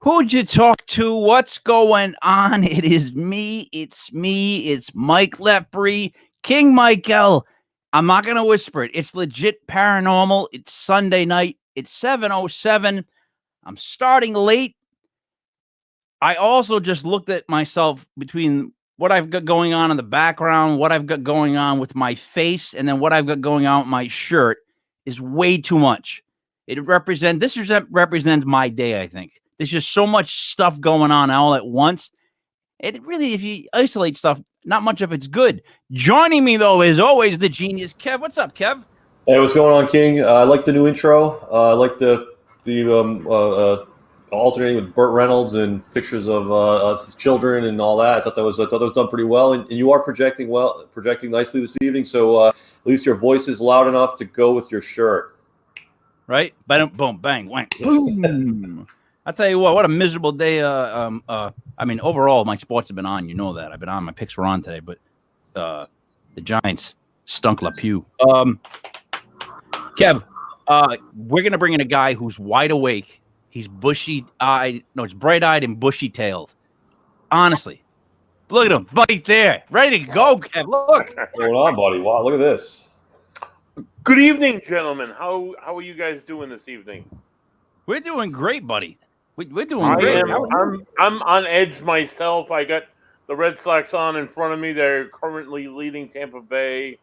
Who'd you talk to? What's going on? It is me. It's me. It's Mike Lepre, King Michael. I'm not going to whisper it. It's legit paranormal. It's Sunday night. It's 7:07. I'm starting late. I also just looked at myself between what I've got going on in the background, what I've got going on with my face, and then what I've got going on with my shirt is way too much. This represents my day, I think. There's just so much stuff going on all at once. It really, if you isolate stuff, not much of it's good. Joining me, though, is always the genius, Kev. What's up, Kev? Hey, what's going on, King? I like the new intro. I like the alternating with Burt Reynolds and pictures of us as children and all that. I thought that was done pretty well, and you are projecting nicely this evening. So at least your voice is loud enough to go with your shirt. Right? Boom, bang, whang, boom. I'll tell you what a miserable day. I mean, overall, my sports have been on. You know that. I've been on. My picks were on today, but the Giants stunk La Pew. Kev, we're going to bring in a guy who's wide awake. He's bushy-eyed. No, it's bright-eyed and bushy-tailed. Honestly. Look at him. Buddy there. Ready to go, Kev. Look. What's going on, buddy? Wow, look at this. Good evening, gentlemen. How are you guys doing this evening? We're doing great, buddy. We're doing great. I'm on edge myself. I got the Red Sox on in front of me. They're currently leading Tampa Bay,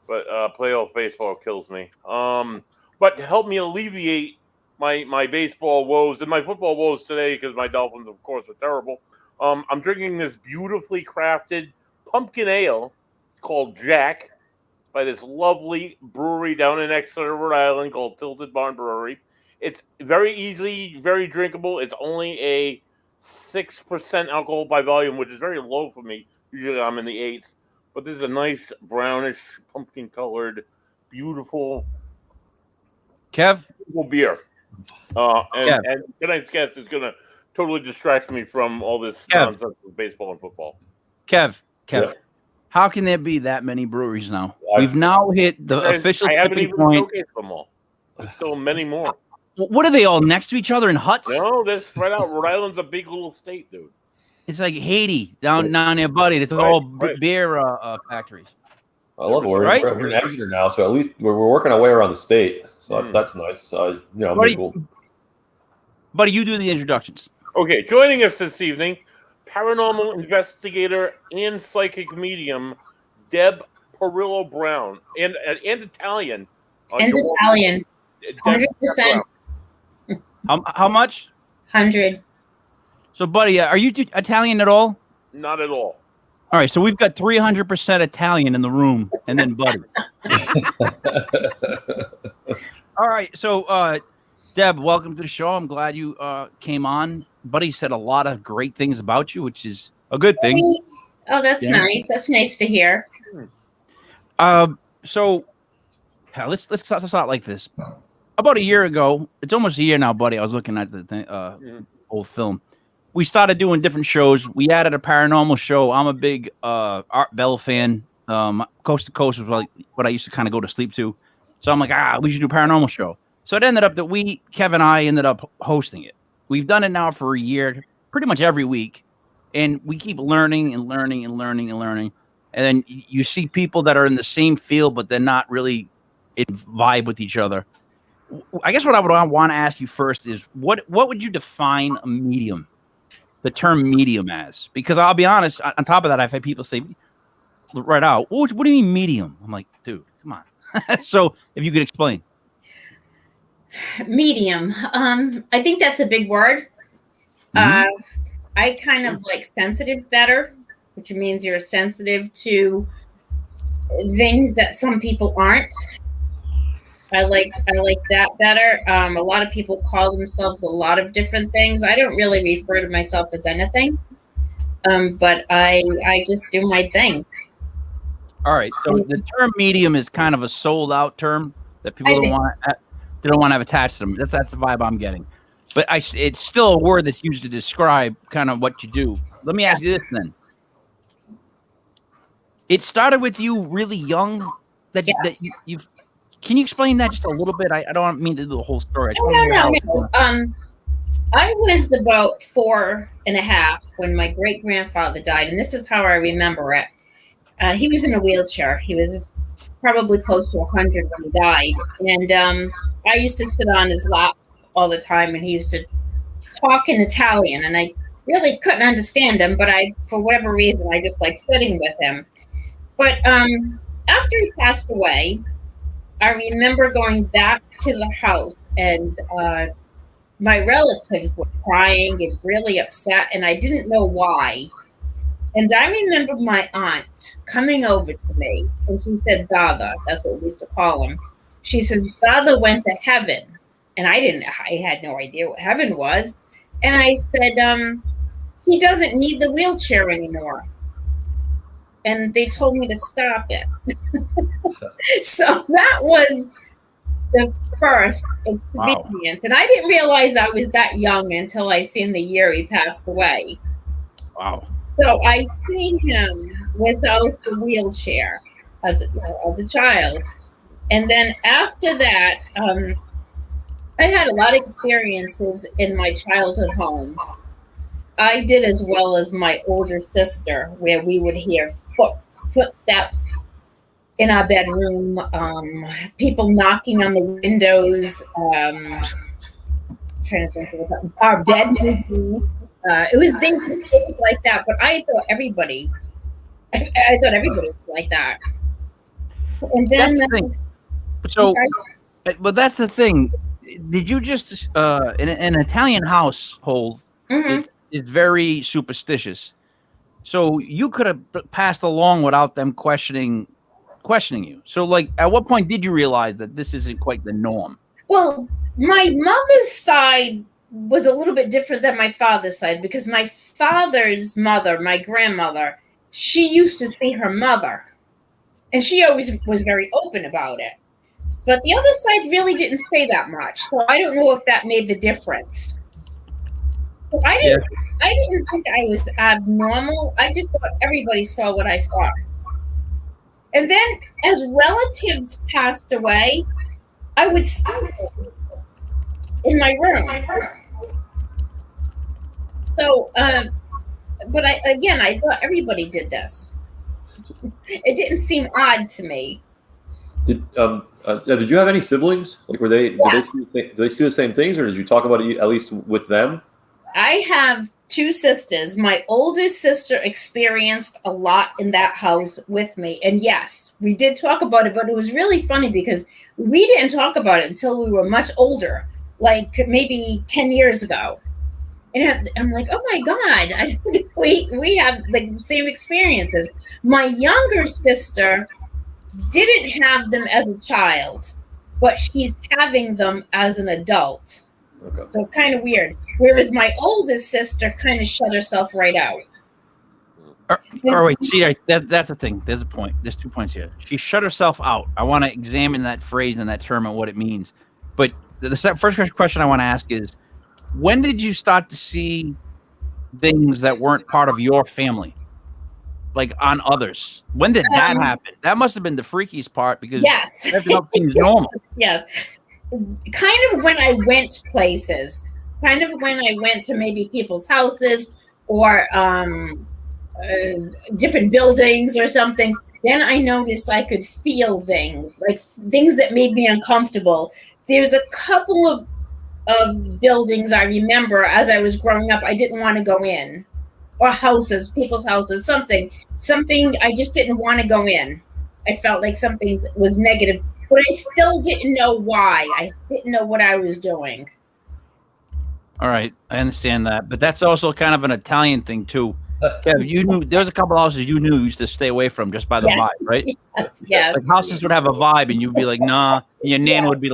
but playoff baseball kills me. But to help me alleviate my baseball woes and my football woes today, because my Dolphins, of course, are terrible, I'm drinking this beautifully crafted pumpkin ale called Jack by this lovely brewery down in Exeter, Rhode Island called Tilted Barn Brewery. It's very easy, very drinkable. It's only a 6% alcohol by volume, which is very low for me. Usually I'm in the 8s. But this is a nice brownish, pumpkin-colored, beautiful Kev? beer. And tonight's guest is going to totally distract me from all this nonsense with baseball and football. Kev. Yeah. How can there be that many breweries now? We've now hit the official I haven't even point. showcased them all. There's still many more. What are they all next to each other in huts? No, they're spread out. Rhode Island's a big little state, dude. It's like Haiti down near Buddy. It's all beer factories. I love it. We're in Exeter now, so at least we're working our way around the state. So that's nice. Buddy, you do the introductions. Okay, joining us this evening, paranormal investigator and psychic medium, Debb P Brown, and Italian. And Italian. 100%. How much? 100. So, buddy, are you Italian at all? Not at all. All right, so we've got 300% Italian in the room, and then Buddy. All right, so Deb, welcome to the show. I'm glad you came on. Buddy said a lot of great things about you, which is a good thing. Oh, that's nice. That's nice to hear. So let's start like this. About a year ago, it's almost a year now, buddy. I was looking at the old film. We started doing different shows. We added a paranormal show. I'm a big Art Bell fan. Coast to Coast was like what I used to kind of go to sleep to. So I'm like, we should do a paranormal show. So it ended up that Kev and I ended up hosting it. We've done it now for a year, pretty much every week. And we keep learning and learning and learning and learning. And then you see people that are in the same field, but they're not really in vibe with each other. I guess what I would want to ask you first is what would you define a medium, the term medium as? Because I'll be honest, on top of that, I've had people say right out, what do you mean medium? I'm like, dude, come on. So if you could explain. Medium. I think that's a big word. I kind of like sensitive better, which means you're sensitive to things that some people aren't. I like that better. A lot of people call themselves a lot of different things. I don't really refer to myself as anything, but I just do my thing. All right. So the term medium is kind of a sold out term that people don't want to have attached to them. That's the vibe I'm getting. But it's still a word that's used to describe kind of what you do. Let me ask you this then. It started with you really young. You've. Can you explain that just a little bit? I don't mean to do the whole story. No. I was about 4.5 when my great grandfather died, and this is how I remember it. He was in a wheelchair. He was probably close to 100 when he died, and I used to sit on his lap all the time, and he used to talk in Italian, and I really couldn't understand him, but for whatever reason, I just liked sitting with him. But after he passed away, I remember going back to the house, and my relatives were crying and really upset, and I didn't know why. And I remember my aunt coming over to me, and she said, Dada, that's what we used to call him. She said, Dada went to heaven. And I had no idea what heaven was. And I said, he doesn't need the wheelchair anymore. And they told me to stop it. So that was the first experience. Wow. And I didn't realize I was that young until I seen the year he passed away. Wow. So I seen him without the wheelchair as a child. And then after that, I had a lot of experiences in my childhood home. I did as well as my older sister, where we would hear footsteps in our bedroom, people knocking on the windows, trying to think of our bed moving. It was things like that, but I thought everybody was like that. And then, that's the thing. So, but that's the thing. Did you just in an Italian household? Mm-hmm. It's very superstitious. So you could have passed along without them questioning you. So, like, at what point did you realize that this isn't quite the norm? Well, my mother's side was a little bit different than my father's side, because my father's mother, my grandmother, she used to see her mother, and she always was very open about it. But the other side really didn't say that much, so I don't know if that made the difference. So I didn't think I was abnormal. I just thought everybody saw what I saw. And then as relatives passed away, I would see them in my room. So, but I thought everybody did this. It didn't seem odd to me. Did you have any siblings? Like, did they see the same things, or did you talk about it at least with them? I have 2 sisters. My older sister experienced a lot in that house with me. And yes, we did talk about it, but it was really funny because we didn't talk about it until we were much older, like maybe 10 years ago. And I'm like, oh my God, I think we have like the same experiences. My younger sister didn't have them as a child, but she's having them as an adult. Okay. So it's kind of weird. Whereas my oldest sister kind of shut herself right out. All right, see, that's the thing. There's a point. There's 2 points here. She shut herself out. I want to examine that phrase and that term and what it means. But the first question I want to ask is, when did you start to see things that weren't part of your family, like on others? When did that happen? That must have been the freakiest part, because everything seems normal. Yeah. Kind of when I went places, kind of when I went to maybe people's houses or different buildings or something, then I noticed I could feel things, like things that made me uncomfortable. There's a couple of buildings I remember as I was growing up I didn't want to go in, or houses, people's houses, something I just didn't want to go in. I felt like something was negative. But I still didn't know why. I didn't know what I was doing. All right, I understand that, but that's also kind of an Italian thing too. Kev, you knew there's a couple houses you used to stay away from just by the vibe, right? Yes. Like houses would have a vibe, and you'd be like, "Nah." Your nana would be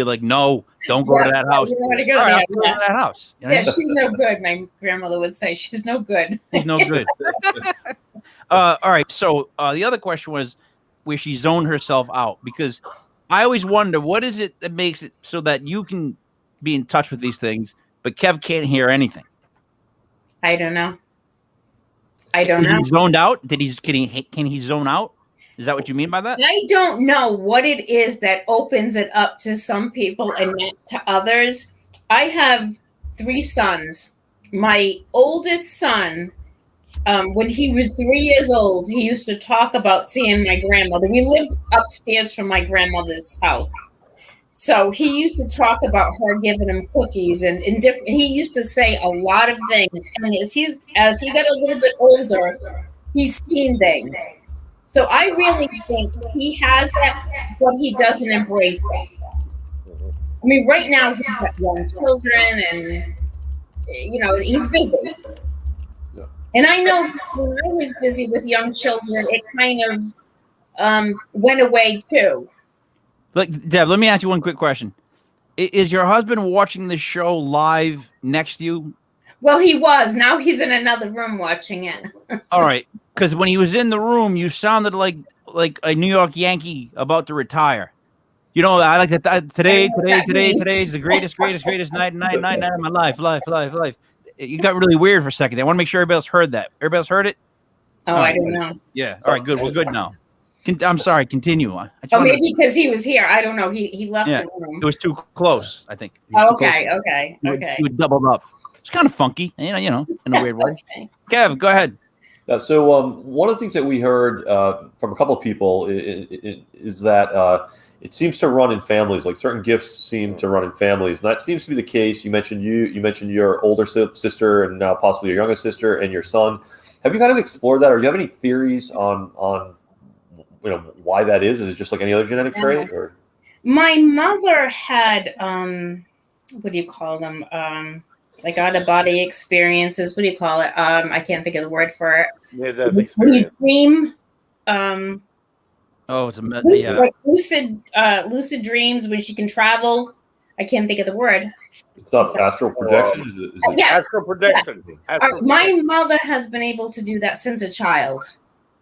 like, "No, don't go to that house." You want to go, I'll go to that house. You know? Yeah, she's no good. My grandmother would say she's no good. She's no good. All right. So the other question was where she zoned herself out, because I always wonder what is it that makes it so that you can be in touch with these things, but Kev can't hear anything. I don't know. Is he zoned out? Can he zone out? Is that what you mean by that? I don't know what it is that opens it up to some people and not to others. I have three sons. My oldest son, when he was 3 years old, he used to talk about seeing my grandmother. We lived upstairs from my grandmother's house. So he used to talk about her giving him cookies and different. He used to say a lot of things. And as he got a little bit older, he's seen things. So I really think he has that, but he doesn't embrace it. I mean, right now he's got young children, and he's busy. Yeah. And I know when I was busy with young children, it kind of went away too. Like, Deb, let me ask you one quick question. Is your husband watching the show live next to you? Well, he was. Now he's in another room watching it. All right. Because when he was in the room, you sounded like a New York Yankee about to retire. You know, I like that. Today is the greatest night of my life. You got really weird for a second. I want to make sure everybody else heard that. Everybody else heard it? Oh, I don't know. Yeah. All right, good. We're good now. I'm sorry. Continue. Maybe because he was here. I don't know. He left the room. It was too close, I think. Okay. He was doubled up. It's kind of funky, in a weird way. Okay. Kev, go ahead. So one of the things that we heard from a couple of people is that it seems to run in families. Like certain gifts seem to run in families, and that seems to be the case. You mentioned your older sister, and now possibly your youngest sister and your son. Have you kind of explored that, or do you have any theories on why that is? Is it just like any other genetic trait, or? My mother had what do you call them? Like out-of-body experiences. What do you call it? I can't think of the word for it. Yeah, that's when you experience. dream. It's Like lucid dreams when she can travel. I can't think of the word. It's not astral projection. Is it? Yes. Astral projection. My mother has been able to do that since a child.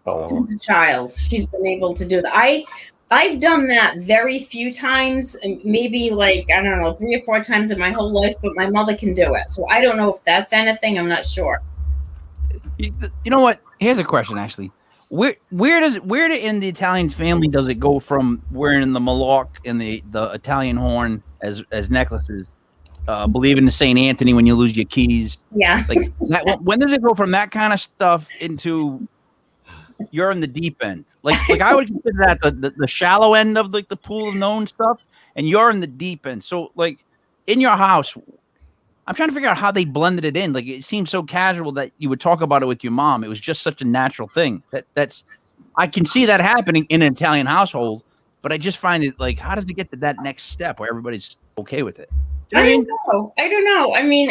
Oh. Since a child, she's been able to do that. I've done that very few times, and maybe 3 or 4 times in my whole life, but my mother can do it. So I don't know if that's anything. I'm not sure. You know what? Here's a question, actually. Where in the Italian family does it go from wearing the maloc and the Italian horn as necklaces, believing in St. Anthony when you lose your keys? Yeah. When does it go from that kind of stuff into you're in the deep end? Like I would consider that the shallow end of the pool of known stuff, and you're in the deep end. So in your house, I'm trying to figure out how they blended it in. Like it seems so casual that you would talk about it with your mom. It was just such a natural thing. That's I can see that happening in an Italian household, but I just find it how does it get to that next step where everybody's okay with it? I don't know. I mean,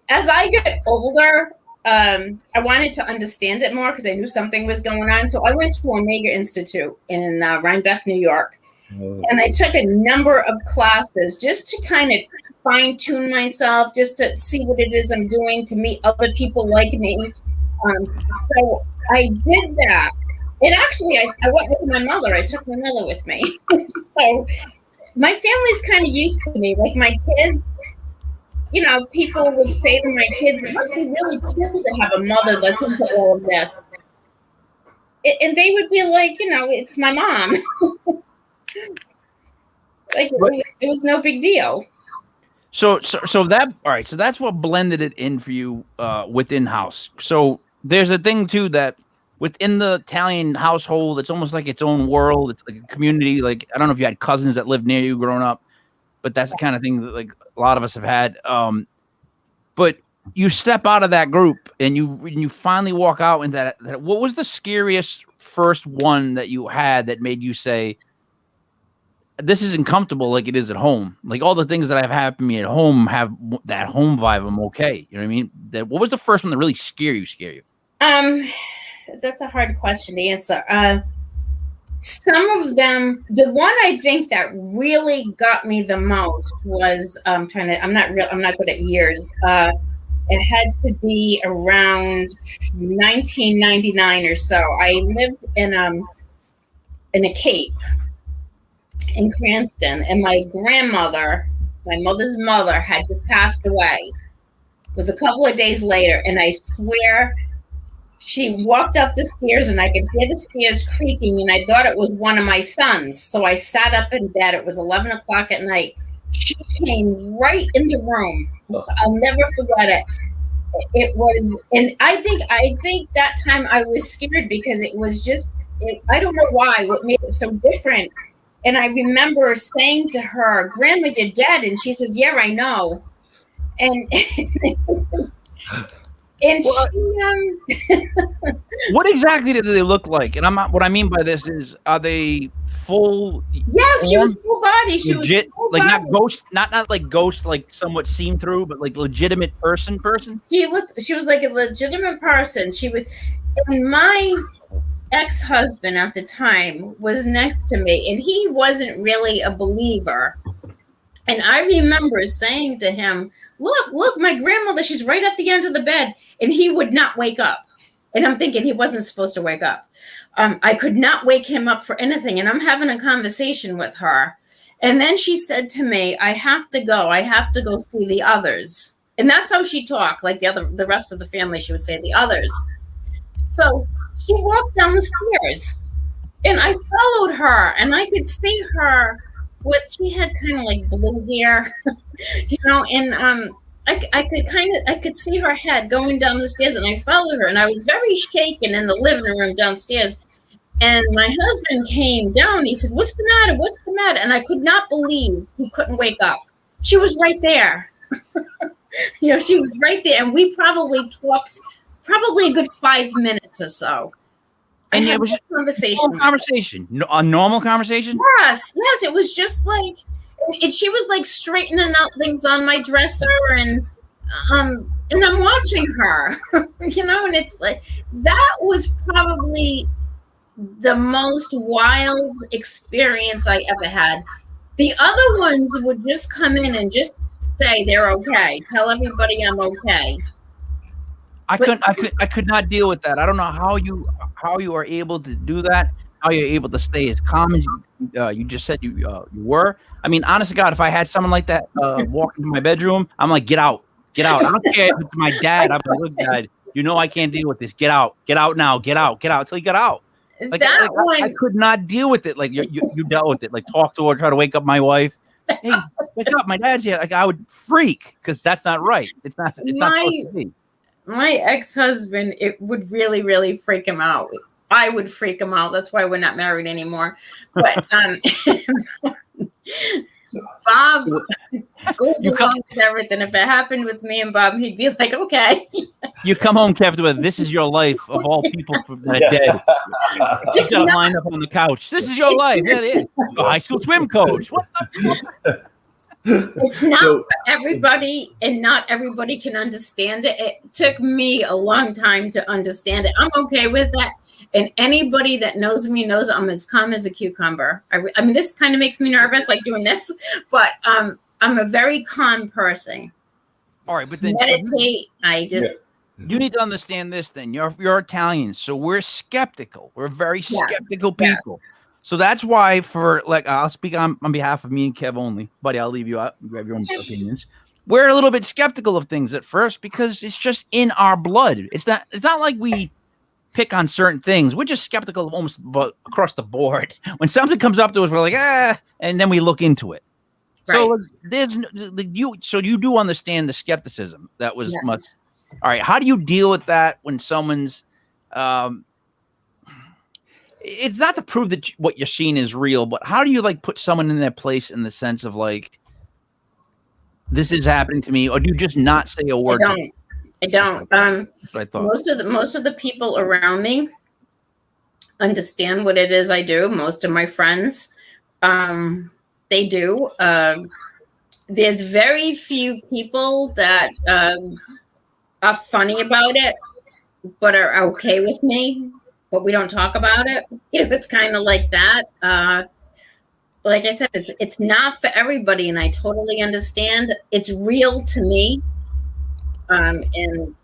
as I get older, I wanted to understand it more because I knew something was going on. So I went to Omega Institute in Rhinebeck, New York. And I took a number of classes just to kind of fine tune myself, just to see what it is I'm doing, to meet other people like me. So I did that. And actually, I went with my mother. I took my mother with me. So my family's kind of used to me. Like my kids, people would say to my kids, it must be really cool to have a mother that's into all of this. And they would be like, it's my mom. It was no big deal. So that all right. So that's what blended it in for you within house. So there's a thing too that within the Italian household, it's almost like its own world. It's like a community. Like I don't know if you had cousins that lived near you growing up, but that's the kind of thing that a lot of us have had. But you step out of that group and you finally walk out into that. What was the scariest first one that you had that made you say, this isn't comfortable like it is at home? Like all the things that have happened to me at home have that home vibe. I'm okay. You know what I mean? What was the first one that really scared you? That's a hard question to answer. Some of them, the one I think that really got me the most was I'm not good at years. It had to be around 1999 or so. I lived in a Cape in Cranston, and my grandmother, my mother's mother, had just passed away. It was a couple of days later, and I swear she walked up the stairs and I could hear the stairs creaking, and I thought it was one of my sons. So I sat up in bed. It was 11 o'clock at night, She came right in the room. I'll never forget it. It was, and I think that time I was scared because it was just, I don't know why, what made it so different. And I remember saying to her, "Grandma, you're dead." And she says, "Yeah, I know." And and she, what exactly did they look like? And what I mean by this is, are they full? Yeah, she was full body. She legit, was full like body. not ghost, not like ghost, like somewhat seen through, but like legitimate person. She was like a legitimate person. She was, and my ex-husband at the time was next to me, and he wasn't really a believer. And I remember saying to him, look, my grandmother, she's right at the end of the bed. And he would not wake up. And I'm thinking he wasn't supposed to wake up. I could not wake him up for anything. And I'm having a conversation with her. And then she said to me, I have to go see the others. And that's how she talked, like the rest of the family, she would say the others. So she walked down the stairs and I followed her, and I could see her. She had kind of like blue hair, and I could see her head going down the stairs, and I followed her, and I was very shaken in the living room downstairs. And my husband came down. He said, "What's the matter? What's the matter?" And I could not believe he couldn't wake up. She was right there. She was right there, and we probably talked a good 5 minutes or so. And it was a conversation, a normal conversation. Yes, it was just like, and she was like straightening out things on my dresser, and I'm watching her, and it's like that was probably the most wild experience I ever had. The other ones would just come in and just say they're okay, tell everybody I'm okay. I could not deal with that. I don't know how you are able to do that. How you're able to stay as calm as you just said you were. I mean, honest to God, if I had someone like that walk into my bedroom, I'm like, get out. I don't care if it's my dad. I'm like, look, Dad, I can't deal with this. Get out now. Get out until you get out. Like, I could not deal with it. Like you dealt with it. Like talk to her, try to wake up my wife. Hey, wake up! My dad's here. Like I would freak because that's not right. It's not supposed to be. My ex-husband, it would really, really freak him out. I would freak him out. That's why we're not married anymore. But Bob goes along with everything. If it happened with me and Bob, he'd be like, okay. You come home, Kevin, this is your life of all people that are dead. You got to line up on the couch. This is your life. Yeah, it is. High school swim coach. What the It's not for everybody, and not everybody can understand it. It took me a long time to understand it. I'm okay with that. And anybody that knows me knows I'm as calm as a cucumber. I mean, this kind of makes me nervous, like doing this, but I'm a very calm person. All right, but then meditate. You need to understand this. Then you're Italian, so we're skeptical. We're very skeptical people. Yes. So that's why, I'll speak on behalf of me and Kev only, buddy. I'll leave you out. You have your own opinions. We're a little bit skeptical of things at first because it's just in our blood. It's not like we pick on certain things. We're just skeptical of almost across the board. When something comes up to us, we're like, and then we look into it. Right. So you do understand the skepticism that was much. All right. How do you deal with that when someone's it's not to prove that what you're seeing is real, but how do you put someone in their place in the sense of this is happening to me, or do you just not say a word? I don't. That's what I thought. Most of the people around me understand what it is I do. Most of my friends, they do. There's very few people that are funny about it, but are okay with me. But we don't talk about it. It's kind of like that. Like I said, it's not for everybody, and I totally understand. It's real to me. And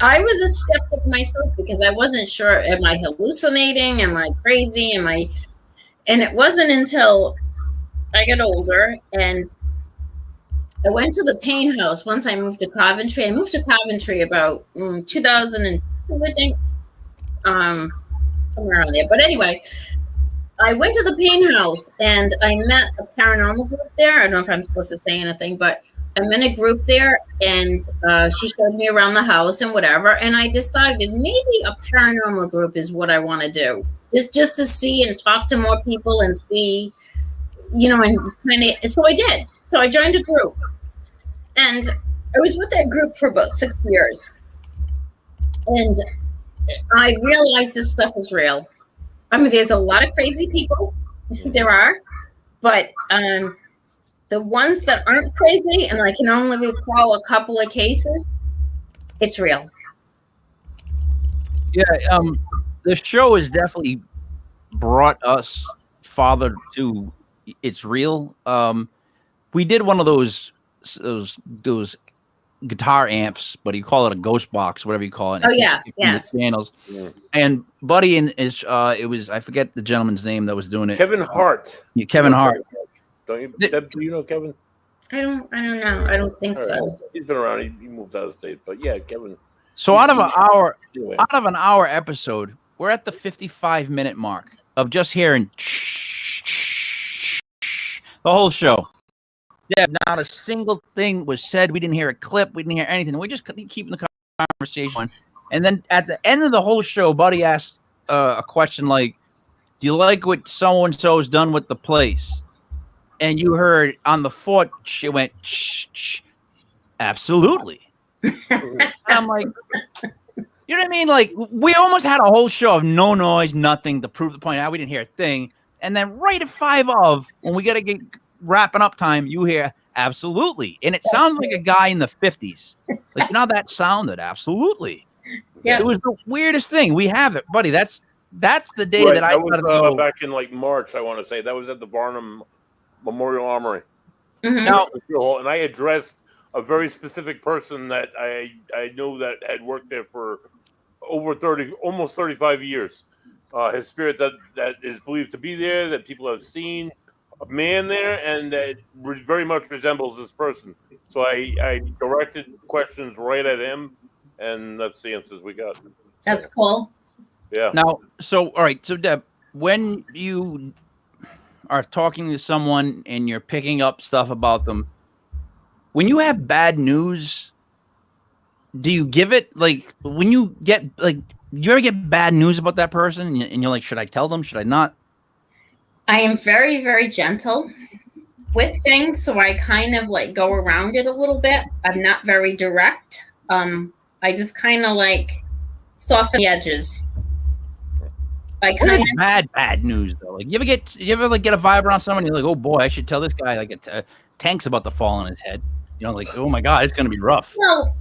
I was a skeptic myself because I wasn't sure, am I hallucinating? Am I crazy? And it wasn't until I got older and I went to the pain house once I moved to Coventry. I moved to Coventry about 2002, I think. Somewhere around there. But anyway, I went to the Pain House and I met a paranormal group there. I don't know if I'm supposed to say anything, but I'm in a group there, and she showed me around the house and whatever. And I decided maybe a paranormal group is what I want to do, just to see and talk to more people and see, you know, and kind of. So I did. So I joined a group, and I was with that group for about 6 years, and I realized this stuff is real. I mean, there's a lot of crazy people. There are, but the ones that aren't crazy, and I can only recall a couple of cases, it's real. Yeah, the show has definitely brought us farther to it's real. We did one of those guitar amps, but you call it a ghost box, whatever you call it. Oh yes. Channels. Yeah. And Buddy and his it was, I forget the gentleman's name that was doing it. Kevin Hart. Yeah, Kevin Hart. Don't you? Deb, do you know Kevin? I don't know. I don't think so. He's been around. He moved out of state, but yeah, Kevin. So out of an hour episode, we're at the 55-minute mark of just hearing the whole show. Yeah, not a single thing was said. We didn't hear a clip. We didn't hear anything. We just keeping the conversation on. And then at the end of the whole show, Buddy asked a question like, "Do you like what so-and-so's done with the place?" And you heard on the fourth, she went, shh, absolutely. And I'm like, you know what I mean? Like, we almost had a whole show of no noise, nothing to prove the point out. We didn't hear a thing. And then right at 5 of, when we got to get wrapping up time, you hear absolutely. And it sounds like a guy in the 50s. Like, you know how that sounded? Absolutely. Yeah. It was the weirdest thing. We have it, Buddy. That's the day that I was go back in like March, I want to say. That was at the Varnum Memorial Armory. Mm-hmm. Now, and I addressed a very specific person that I know that had worked there for over almost 35 years. His spirit that is believed to be there, that people have seen a man there, and that very much resembles this person. So I directed questions right at him, and that's the answers we got. That's cool. Yeah. Now, all right. So, Deb, when you are talking to someone and you're picking up stuff about them, when you have bad news, do you give it, like, when you get, like, do you ever get bad news about that person and you're like, should I tell them? Should I not? I am very, very gentle with things, so I kind of like go around it a little bit. I'm not very direct. I just kind of like soften the edges. What is bad news though? Like, you ever like get a vibe around someone? You're like, oh boy, I should tell this guy like a tank's about to fall on his head. You know, like, oh my god, it's gonna be rough. Well,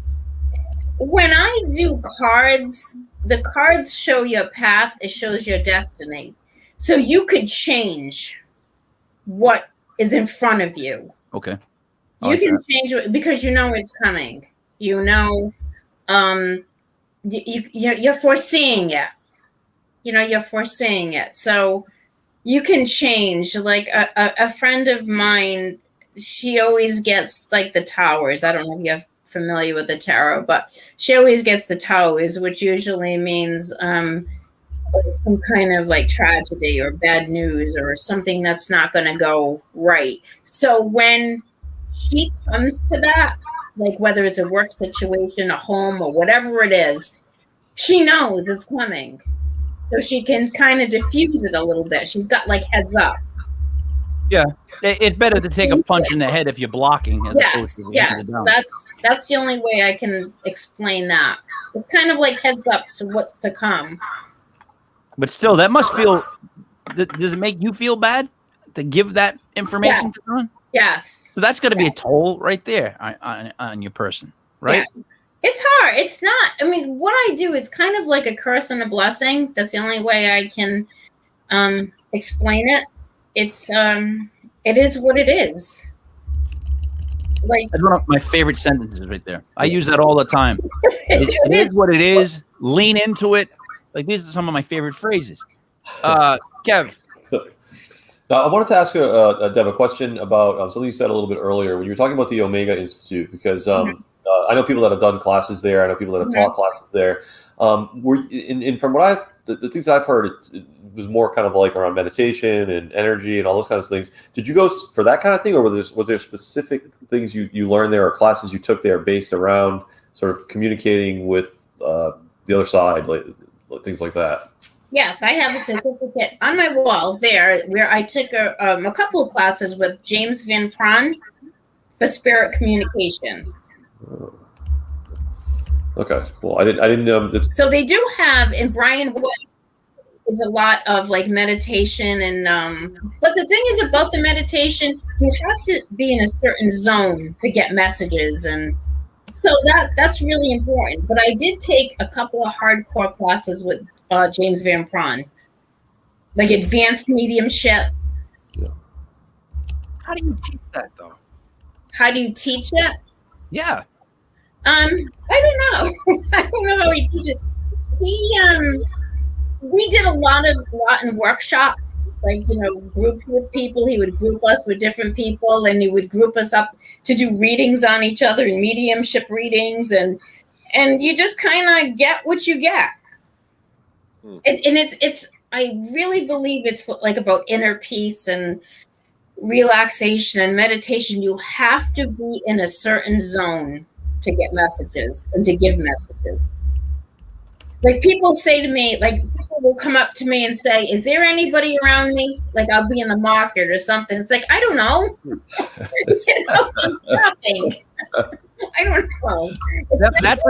when I do cards, the cards show your path. It shows your destiny. So you could change what is in front of you. Okay. You can change it because you know it's coming. You know, you're foreseeing it. You know, you're foreseeing it. So you can change. Like a friend of mine, she always gets like the towers. I don't know if you're familiar with the tarot, but she always gets the towers, which usually means some kind of like tragedy or bad news or something that's not going to go right. So when she comes to that, like whether it's a work situation, a home, or whatever it is, she knows it's coming. So she can kind of diffuse it a little bit. She's got like heads up. Yeah. It's better to take a punch in the head if you're blocking. Yes. That's the only way I can explain that. It's kind of like heads up to what's to come. But still, that must feel. Does it make you feel bad to give that information to someone? Yes. So that's got to be a toll right there on your person, right? Yes. It's hard. It's not. I mean, what I do is kind of like a curse and a blessing. That's the only way I can explain it. It's it is what it is. Like, that's one of my favorite sentences right there. I use that all the time. It is what it is. Lean into it. Like, these are some of my favorite phrases. Kev. Now, I wanted to ask Deb, a question about something you said a little bit earlier when you were talking about the Omega Institute, because I know people that have done classes there. I know people that have taught classes there. From what the things I've heard, it was more kind of like around meditation and energy and all those kinds of things. Did you go for that kind of thing, or was there specific things you learned there or classes you took there based around sort of communicating with the other side, like things like that? Yes, I have a certificate on my wall there where I took a couple of classes with James Van Prawn for spirit communication. Okay, cool. I didn't know. So they do have, in Brian Wood, is a lot of like meditation and but the thing is about the meditation, you have to be in a certain zone to get messages, and so that's really important. But I did take a couple of hardcore classes with James Van Prawn, like advanced mediumship. Yeah. How do you teach that though? How do you teach it? Yeah. I don't know. I don't know how he teaches. We did a lot in workshop, like, grouped with people. He would group us with different people, and he would group us up to do readings on each other and mediumship readings, and you just kind of get what you get. It's I really believe it's like about inner peace and relaxation and meditation. You have to be in a certain zone to get messages and to give messages. Like people say to me, like people will come up to me and say, "Is there anybody around me?" Like I'll be in the market or something. It's like, I don't know. I'm shopping. I don't know. That's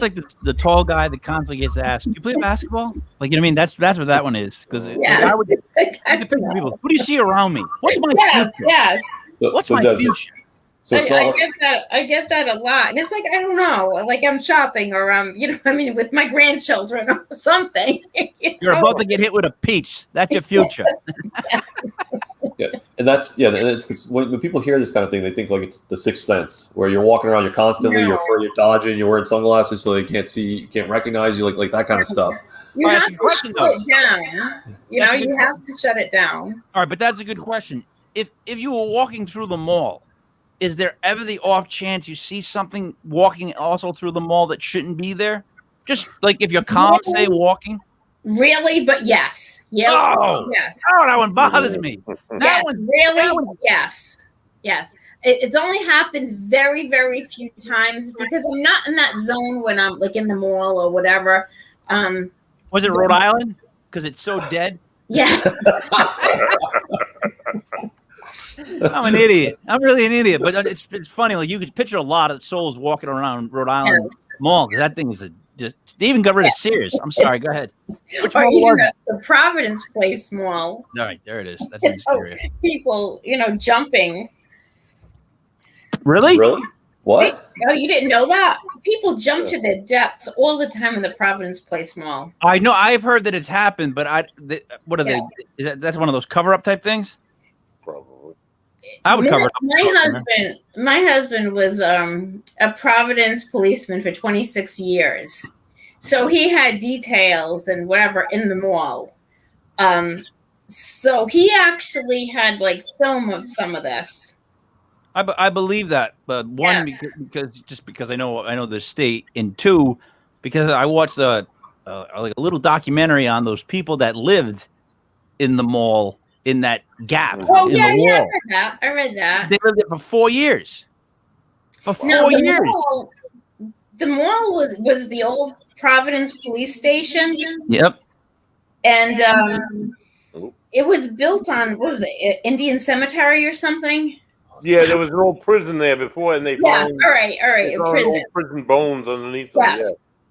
like the tall guy that constantly gets asked, "Do you play basketball?" Like, you know what I mean? That's what that one is. Because I would picture people. Who do you see around me? What's my future? Yes. What's my future? So I get that a lot. And it's like, I don't know, like I'm shopping or with my grandchildren or something. You're about to get hit with a peach. That's your future. Yeah, and that's because when people hear this kind of thing, they think like it's the sixth sense, where you're walking around, you're constantly, you're dodging, you're wearing sunglasses so they can't see, you can't recognize you, like that kind of stuff. You have to shut it down. You have to shut it down. All right, but that's a good question. If you were walking through the mall, is there ever the off chance you see something walking also through the mall that shouldn't be there? Just like if you're calm, say walking. Really? But yes. Yeah. Oh, yes. Oh, that one bothers me. Yes. Yes. It's only happened very, very few times because I'm not in that zone when I'm like in the mall or whatever. Was it Rhode Island? Because it's so dead. Yeah. I'm an idiot. I'm really an idiot. But it's funny. Like you could picture a lot of souls walking around Rhode Island Mall. Because that thing is they even got rid of Sears. I'm sorry. Go ahead. Which or mall even was it? the Providence Place Mall. All right, there it is. That's in area. People, jumping. Really? What? You didn't know that? People jump to their deaths all the time in the Providence Place Mall. I know. I've heard that it's happened, but what are they? That's one of those cover-up type things? Probably. I would cover it up. My husband was a Providence policeman for 26 years. So he had details and whatever in the mall. So he actually had like film of some of this. I believe that, but one, because I know the state, and two, because I watched like a little documentary on those people that lived in the mall in that gap in the wall. I read that. They lived there for 4 years. For 4 years. The mall was the old Providence police station. Yep. And it was built on, what was it, Indian Cemetery or something? Yeah, there was an old prison there before, and they found all right, old prison bones underneath them.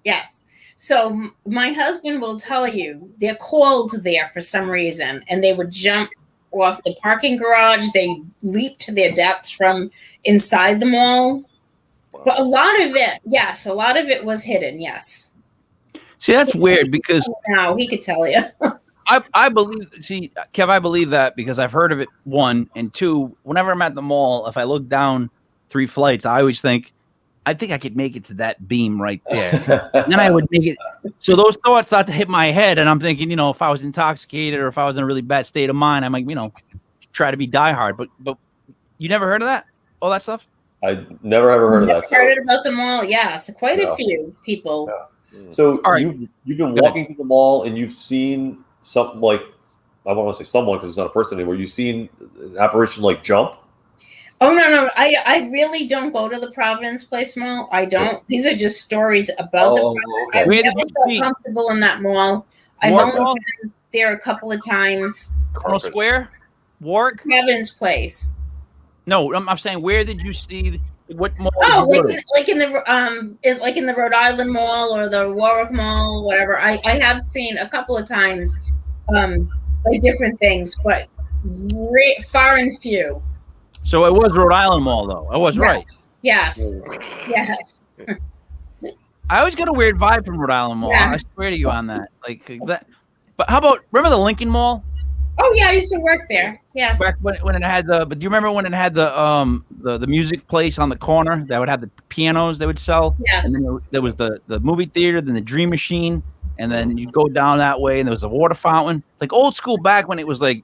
Yes. So my husband will tell you they're called there for some reason, and they would jump off the parking garage. They leap to their deaths from inside the mall. Wow. But a lot of it was hidden. Yes. See, that's weird because now he could tell you. I believe. See, Kev, I believe that because I've heard of it. One and two. Whenever I'm at the mall, if I look down 3 flights, I always think, I think I could make it to that beam right there. And then I would make it. So those thoughts start to hit my head, and I'm thinking, if I was intoxicated or if I was in a really bad state of mind, I might, try to be diehard. But you never heard of that? All that stuff? I never ever heard of that. Heard about the mall? Yes, quite a No. few people. Yeah. So All right. you've been walking through the mall and you've seen something like, I want to say someone because it's not a person anymore. You've seen an apparition like jump. Oh no, I really don't go to the Providence Place Mall. I don't. These are just stories about the Providence. Okay. I've Where never did you felt see- comfortable in that mall. I've Warwick only Mall? been there a couple of times. Colonel Square, Warwick. Providence Place. No, I'm saying, where did you see what mall? Oh, did you go to? like in the Rhode Island Mall or the Warwick Mall, whatever. I have seen a couple of times, like different things, but far and few. So it was Rhode Island Mall, though. I was right. Yes, yes. I always get a weird vibe from Rhode Island Mall. Yeah. I swear to you on that. Like that. But how about, remember the Lincoln Mall? Oh yeah, I used to work there. Yes. Back when it had the. But do you remember when it had the music place on the corner that would have the pianos they would sell? Yes. And then there was the movie theater, then the Dream Machine, and then you'd go down that way, and there was a water fountain, like old school back when it was like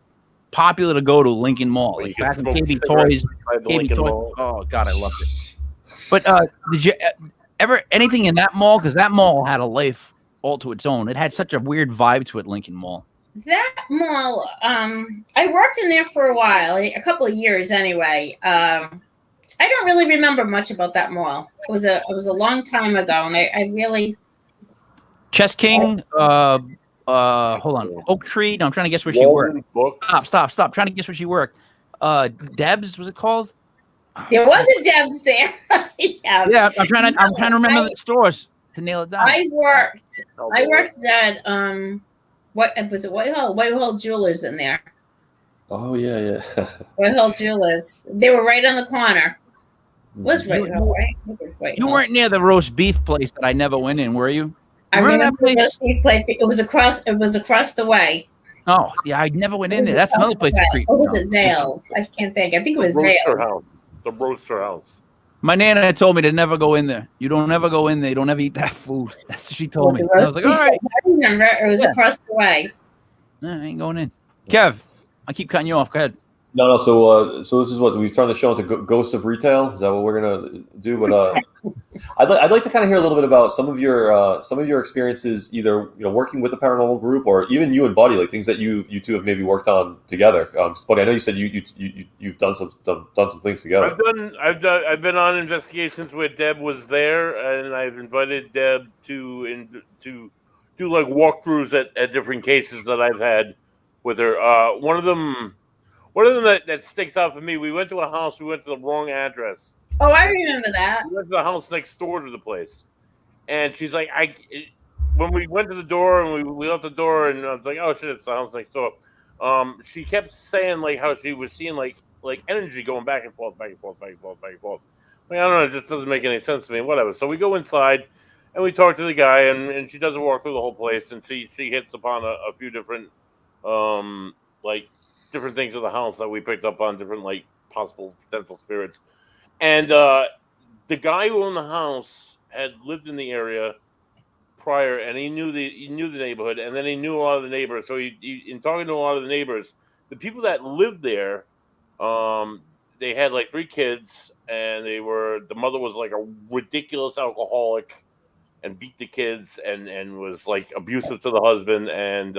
popular to go to Lincoln Mall, Where like you back could when smoke KB cigarettes Toys. inside the KB Lincoln Toys. Mall. Oh God, I loved it. But did you ever anything in that mall? Because that mall had a life all to its own. It had such a weird vibe to it, Lincoln Mall. That mall, I worked in there for a while, a couple of years anyway. I don't really remember much about that mall. It was a long time ago, and I really. Chess King. Hold on. Oak Tree. No, I'm trying to guess where she worked. Walden Books. Stop. Trying to guess where she worked. Debb's, was it called? There was a Debb's there. Yeah. Yeah, I'm trying to remember the stores to nail it down. I worked at what was it? Whitehall Jewelers in there. Oh yeah. Whitehall Jewelers. They were right on the corner. Was Whitehall, right? It was Whitehall. You weren't near the roast beef place that I never went in, were you? I Remember that remember place? the place. It was across the way. Oh, yeah, I never went in there. That's another place. Or was it Zales? I can't think. I think it was Roaster Zales. House. The Roaster House. My nana told me to never go in there. You don't ever go in there. You don't ever eat that food. That's what she told me. The And I was like, all roast right, beef, I remember it was across the way. I ain't going in. Kev, I keep cutting you off. Go ahead. No. So this is what we've turned the show into Ghosts of Retail. Is that what we're gonna do? But I'd like to kind of hear a little bit about some of your experiences, either working with the paranormal group or even you and Buddy, like things that you two have maybe worked on together. Buddy, I know you said you've done some things together. I've been on investigations where Debb was there, and I've invited Debb to do like walkthroughs at different cases that I've had with her. One of them that sticks out for me. We went to a house. We went to the wrong address. Oh, I remember that. We went to the house next door to the place, and she's like, when we went to the door and we left the door, and I was like, oh shit, it's the house next door. She kept saying like how she was seeing like energy going back and forth, back and forth, back and forth, back and forth. Like, I don't know, it just doesn't make any sense to me. Whatever. So we go inside and we talk to the guy, and she does a walk through the whole place, and she hits upon a few different different things of the house that we picked up on, different like possible potential spirits. And the guy who owned the house had lived in the area prior, and he knew the neighborhood, and then he knew a lot of the neighbors. So he in talking to a lot of the neighbors, the people that lived there, they had like 3 kids, and the mother was like a ridiculous alcoholic and beat the kids and was like abusive to the husband, and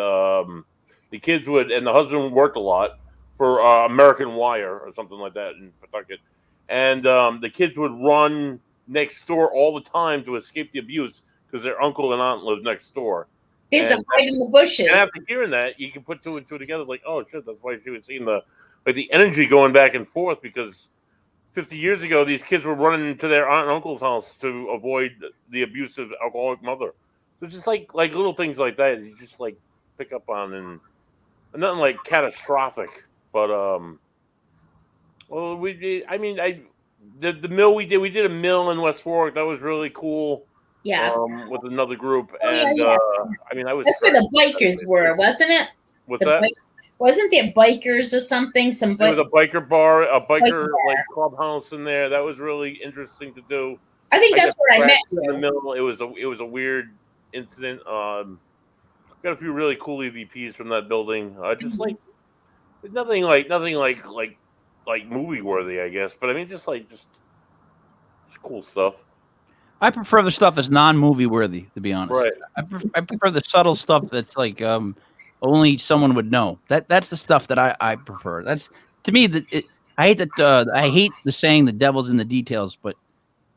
the kids and the husband worked a lot for American Wire or something like that in Pawtucket. And the kids would run next door all the time to escape the abuse because their uncle and aunt lived next door. They used to hide in the bushes. And after hearing that, you can put 2 and 2 together, like, oh shit, that's why she was seeing the energy going back and forth, because 50 years ago, these kids were running to their aunt and uncle's house to avoid the abusive alcoholic mother. So it's just like little things like that you just like pick up on, and nothing like catastrophic, but well, the mill we did a mill in West Warwick. That was really cool. Yeah. With another group, Oh, and yeah. I was. That's where the bikers were, wasn't it? What's that? Wasn't there bikers or something? There was a biker bar, biker like clubhouse in there. That was really interesting to do. I think that's where I met In the you. middle, it was a weird incident. Got a few really cool EVPs from that building. Just like nothing like movie worthy, I guess. But I mean, just cool stuff. I prefer the stuff that's non-movie worthy, to be honest. Right. I prefer the subtle stuff that's like only someone would know. That's the stuff that I prefer. That's to me I hate that I hate the saying the devil's in the details, but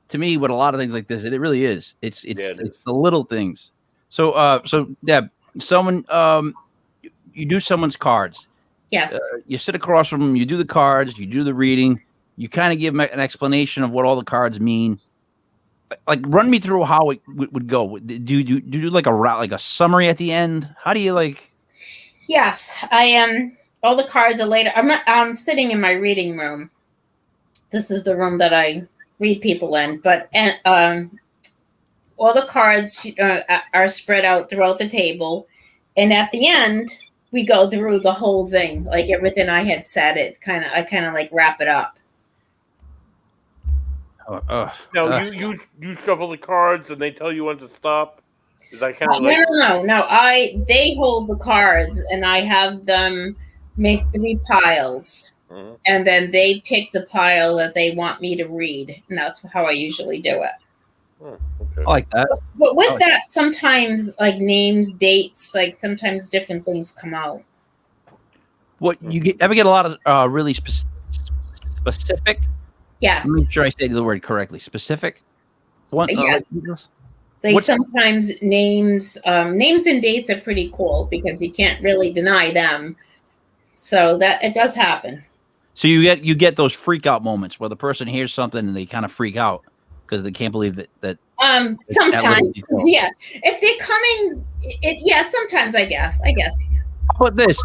to me, with a lot of things like this, it really is. It's the little things. So Deb, someone you do someone's cards. Yes. You sit across from them, you do the cards, you do the reading, you kind of give them an explanation of what all the cards mean. Like, run me through how it would go. Do you do like a summary at the end? How do you like? Yes, I am. All the cards are later. I'm sitting in my reading room. This is the room that I read people in, but all the cards are spread out throughout the table, and at the end we go through the whole thing, like everything I had said. I kind of like wrap it up. No, you shuffle the cards and they tell you when to stop. Is that kind of no? They hold the cards and I have them make 3 piles, and then they pick the pile that they want me to read, and that's how I usually do it. Oh, okay. I like that. But with that, sometimes like names, dates, like sometimes different things come out. What ever get a lot of really specific? Yes. Make sure I say the word correctly. Specific. Yes. Sometimes names and dates are pretty cool because you can't really deny them. So that it does happen. So you get those freak out moments where the person hears something and they kind of freak out because they can't believe that. Sometimes, yeah. If they're coming, sometimes I guess. But this.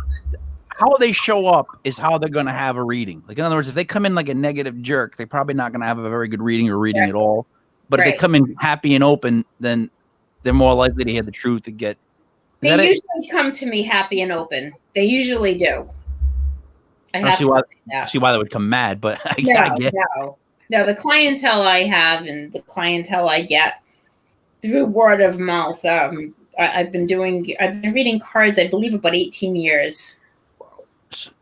How they show up is how they're going to have a reading. Like, in other words, if they come in like a negative jerk, they're probably not going to have a very good reading or reading at all. But if they come in happy and open, then they're more likely to hear the truth and get. They usually come to me happy and open. They usually do. I see why they would come mad, but I get. No, the clientele I have and the clientele I get through word of mouth. I've been reading cards, I believe, about 18 years.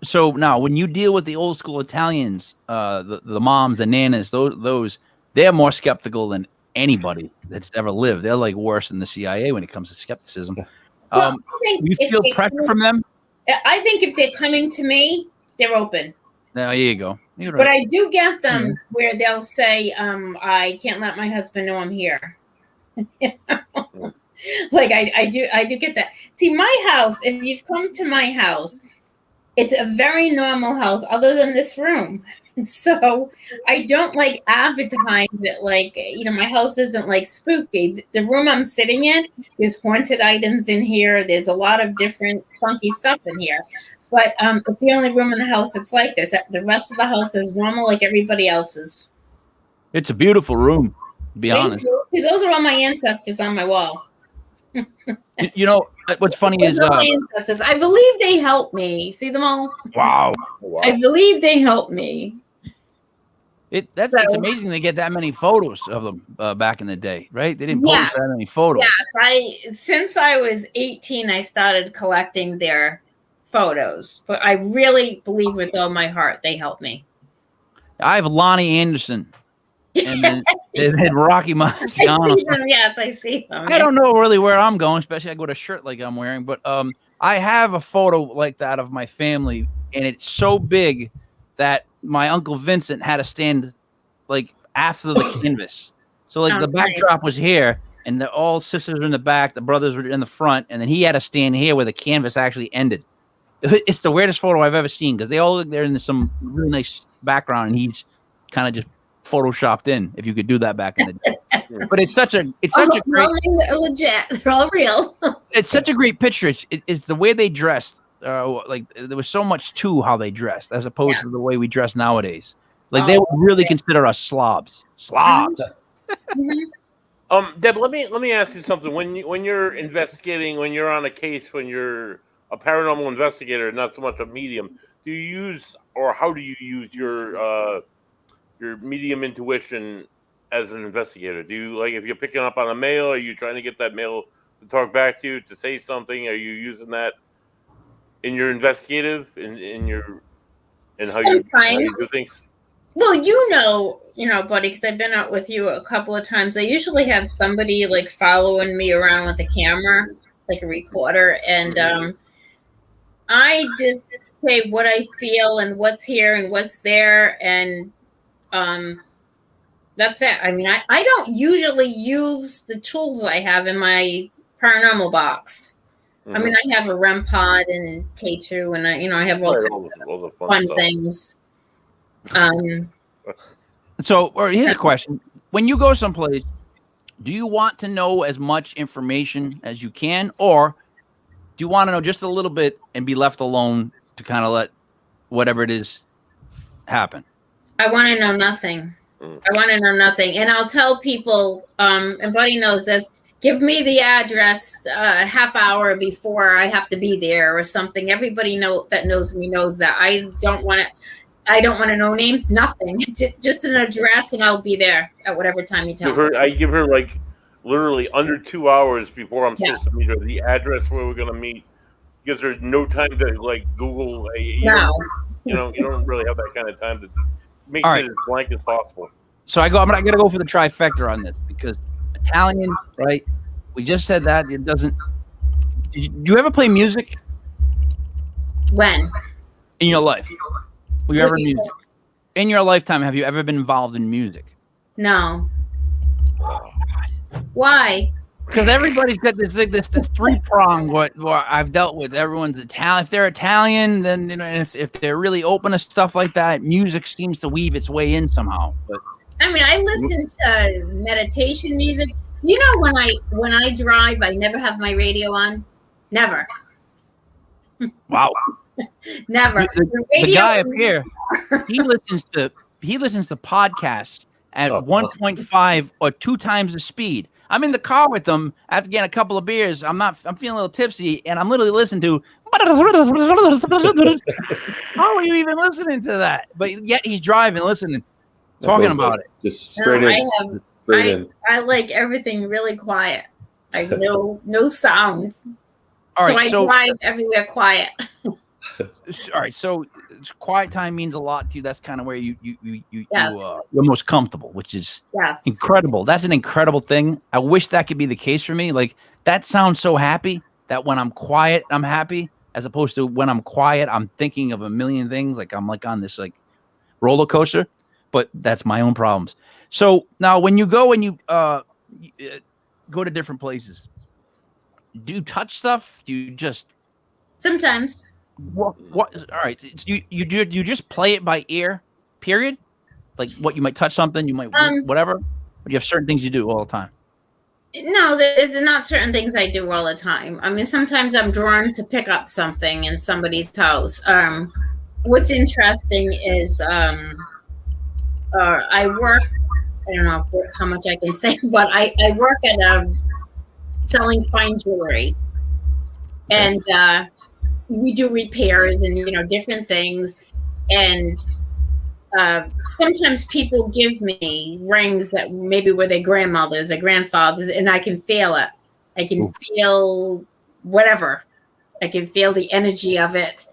So now, when you deal with the old school Italians, the moms, the nanas, those they're more skeptical than anybody that's ever lived. They're like worse than the CIA when it comes to skepticism. You feel pressure from them? I think if they're coming to me, they're open. There you go. Right. But I do get them where they'll say, "I can't let my husband know I'm here." Like I do get that. See, my house. If you've come to my house, it's a very normal house, other than this room. So I don't like advertise it like, my house isn't like spooky. The room I'm sitting in, there's haunted items in here. There's a lot of different funky stuff in here. But it's the only room in the house that's like this. The rest of the house is normal like everybody else's. It's a beautiful room, to be honest. See, those are all my ancestors on my wall. What's funny is I believe they helped me. See them all? Wow. I believe they helped me. It's amazing they get that many photos of them back in the day, right? They didn't post that many photos. Yes, since I was 18, I started collecting their photos. But I really believe with all my heart they helped me. I have Lonnie Anderson. And then Rocky Marciano. Yes, I see them. I don't know really where I'm going, especially I go to a shirt like I'm wearing, but I have a photo like that of my family, and it's so big that my Uncle Vincent had to stand like after the canvas. So like the backdrop was here, and all sisters were in the back, the brothers were in the front, and then he had to stand here where the canvas actually ended. It's the weirdest photo I've ever seen because they all look there in some really nice background, and he's kind of just photoshopped in, if you could do that back in the day. But it's such a great, legit. They're all real. It's such a great picture. It's the way they dressed. Like there was so much to how they dressed as opposed to the way we dress nowadays. Like they would really consider us slobs. Deb, let me ask you something. When you're investigating, when you're on a case, when you're a paranormal investigator, not so much a medium, do you use, or how do you use your medium intuition as an investigator? Do you, like, if you're picking up on a male, are you trying to get that male to talk back to you, to say something? Are you using that in your investigative, in how you do things? Well, buddy, because I've been out with you a couple of times. I usually have somebody like following me around with a camera, like a recorder, and I just say what I feel and what's here and what's there, and that's it. I mean, I don't usually use the tools I have in my paranormal box. I mean, I have a REM pod and K2, and I have all kinds of fun things. So, or here's a question: when you go someplace, do you want to know as much information as you can, or do you want to know just a little bit and be left alone to kind of let whatever it is happen? I want to know nothing. I want to know nothing, and I'll tell people. And Buddy knows this. Give me the address a half hour before I have to be there or something. Everybody that knows me knows that I don't want to know names, nothing. Just an address, and I'll be there at whatever time you tell me. I give her like literally under 2 hours before I'm supposed to meet her the address where we're gonna meet. Gives her no time to like Google. You don't really have that kind of time to make it as blank as possible. So I'm gonna go for the trifecta on this because Italian, right? We just said that it doesn't. Did you ever play music? When? In your life? Were you ever music? In your lifetime, have you ever been involved in music? No. Why? Because everybody's got this three-prong what I've dealt with. Everyone's Italian. If they're Italian, then if they're really open to stuff like that, music seems to weave its way in somehow. But I mean, I listen to meditation music. When I drive, I never have my radio on. Never. Wow. Never. The guy up here, he listens to podcasts at 1.5 or 2 times the speed. I'm in the car with them after getting a couple of beers. I'm feeling a little tipsy, and I'm literally listening to. How are you even listening to that? But yet he's driving, listening, talking about it. Just straight in. I like everything really quiet. Like no sounds. All right, so I drive everywhere quiet. All right, so quiet time means a lot to you. That's kind of where you're most comfortable, which is incredible. That's an incredible thing. I wish that could be the case for me. Like that sounds so happy that when I'm quiet, I'm happy, as opposed to when I'm quiet, I'm thinking of a million things. Like I'm like on this like roller coaster, but that's my own problems. So now when you go and you go to different places, do you touch stuff? Do you just sometimes? What? All right. You just play it by ear, period? Like what you might touch something, you might whatever. But you have certain things you do all the time. No, there's not certain things I do all the time. I mean, sometimes I'm drawn to pick up something in somebody's house. What's interesting is I work. I don't know how much I can say, but I work at selling fine jewelry, and we do repairs and different things, and sometimes people give me rings that maybe were their grandmothers or grandfathers, and I can feel it. I can feel whatever. I can feel the energy of it.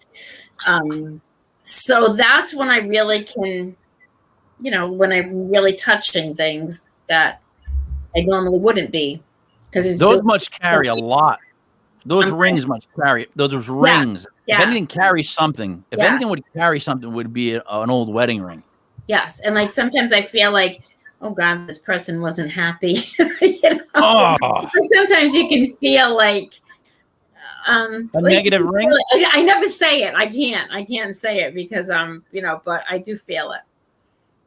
So that's when I really can, when I'm really touching things that I normally wouldn't be. Because those must carry a lot. Those rings must carry. Those rings. Yeah. If anything carries something, if anything would carry something, it would be an old wedding ring. Yes, and like sometimes I feel like, oh God, this person wasn't happy. Sometimes you can feel like a negative ring. I never say it. I can't say it because but I do feel it.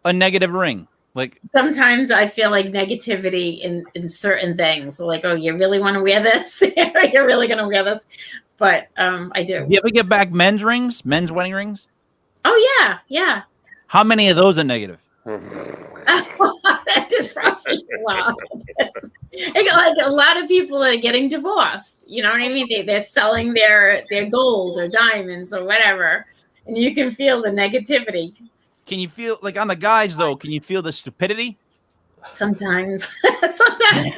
A negative ring. Like sometimes I feel like negativity in certain things. Like, oh, you really want to wear this? You're really going to wear this? But I do. You ever get back men's wedding rings? Oh, yeah. How many of those are negative? That is probably wow. Like a lot of people are getting divorced. You know what I mean? They're selling their gold or diamonds or whatever. And you can feel the negativity. Can you feel, like on the guys, though, can you feel the stupidity? Sometimes. Sometimes.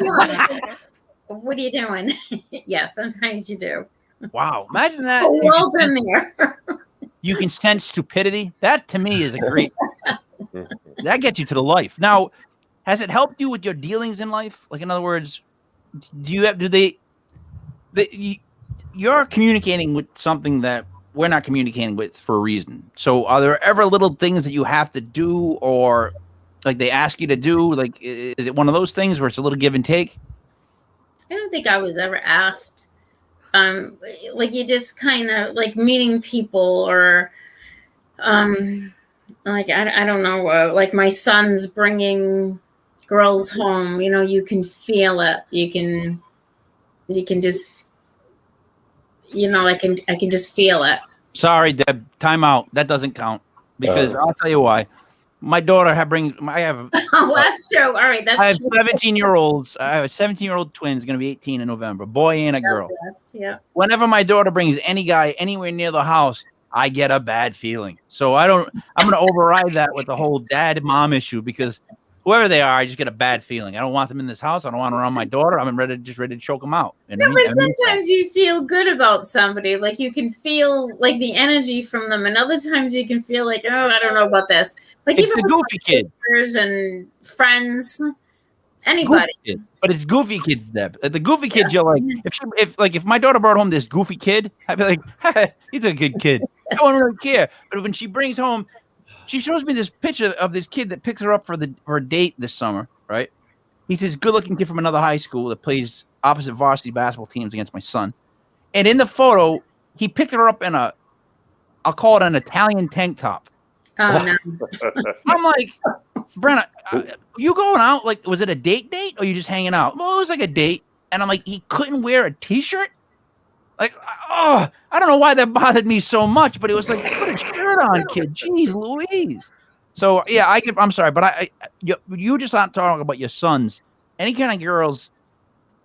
What are you doing? Yeah, sometimes you do. Wow. Imagine that. We've all been there. You can sense stupidity. That, to me, is a great... That gets you to the life. Now, has it helped you with your dealings in life? Like, in other words, you're communicating with something that we're not communicating with for a reason. So are there ever little things that you have to do, or like they ask you to do? Like, is it one of those things where it's a little give and take? I don't think I was ever asked. Like you just kind of like meeting people, or like I don't know, like my son's bringing girls home. You know, you can feel it. You can just, you know, I can just feel it. Sorry, Deb. Time out. That doesn't count because I'll tell you why. My daughter I have. Oh, that's true. All right, that's. I have true. 17-year-olds. I have a 17-year-old twins going to be 18 in November. Boy and a girl. Yes, yeah. Whenever my daughter brings any guy anywhere near the house, I get a bad feeling. So I'm going to override that with the whole dad mom issue, because whoever they are, I just get a bad feeling. I don't want them in this house. I don't want them around my daughter. I'm ready to choke them out. You know No, but sometimes you feel good about somebody. Like you can feel like the energy from them, and other times you can feel like, oh, I don't know about this. Like it's even the goofy kid, sisters and friends, anybody. Kid. But it's goofy kids, Deb. The goofy kids, you're like, if my daughter brought home this goofy kid, I'd be like, hey, he's a good kid. I don't really care. But when she brings home, she shows me this picture of this kid that picks her up for a date this summer, right? He's this good-looking kid from another high school that plays opposite varsity basketball teams against my son. And in the photo, he picked her up in I'll call it an Italian tank top. Oh, no. I'm like, Brenna, you going out? Like, was it a date or you just hanging out? Well, it was like a date. And I'm like, he couldn't wear a T-shirt? Like, oh, I don't know why that bothered me so much, but it was like, put a shirt on, kid. Jeez Louise. So, yeah, I'm sorry, but you just aren't talking about your sons. Any kind of girls,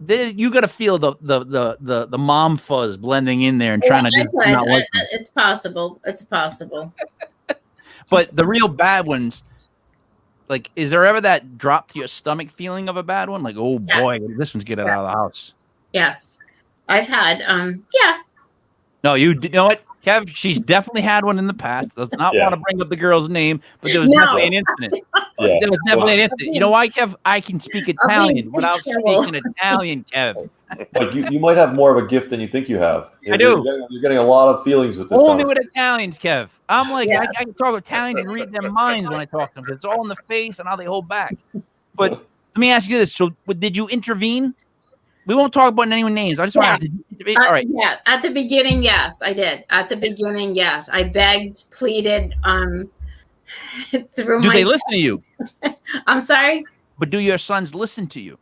you got to feel the mom fuzz blending in there and trying to just not like them. It's possible. It's possible. But the real bad ones, like, is there ever that drop to your stomach feeling of a bad one? Like, oh boy, this one's getting out of the house. Yes, I've had. Yeah. No, you know what, Kev? She's definitely had one in the past. Does not want to bring up the girl's name, but there was definitely an incident. Yeah. There was definitely an incident. You know why, Kev? I can speak Italian without speaking Italian, Kev. Like you might have more of a gift than you think you have. I do. You're getting a lot of feelings with this. Only with Italians, Kev. I'm like, I can talk Italians and read their minds when I talk to them. It's all in the face and how they hold back. But let me ask you this. So did you intervene? We won't talk about anyone's names. I just want to intervene. All right. Yeah. At the beginning, yes, I did. At the beginning, yes. I begged, pleaded, through Do they listen to you? I'm sorry? But do your sons listen to you?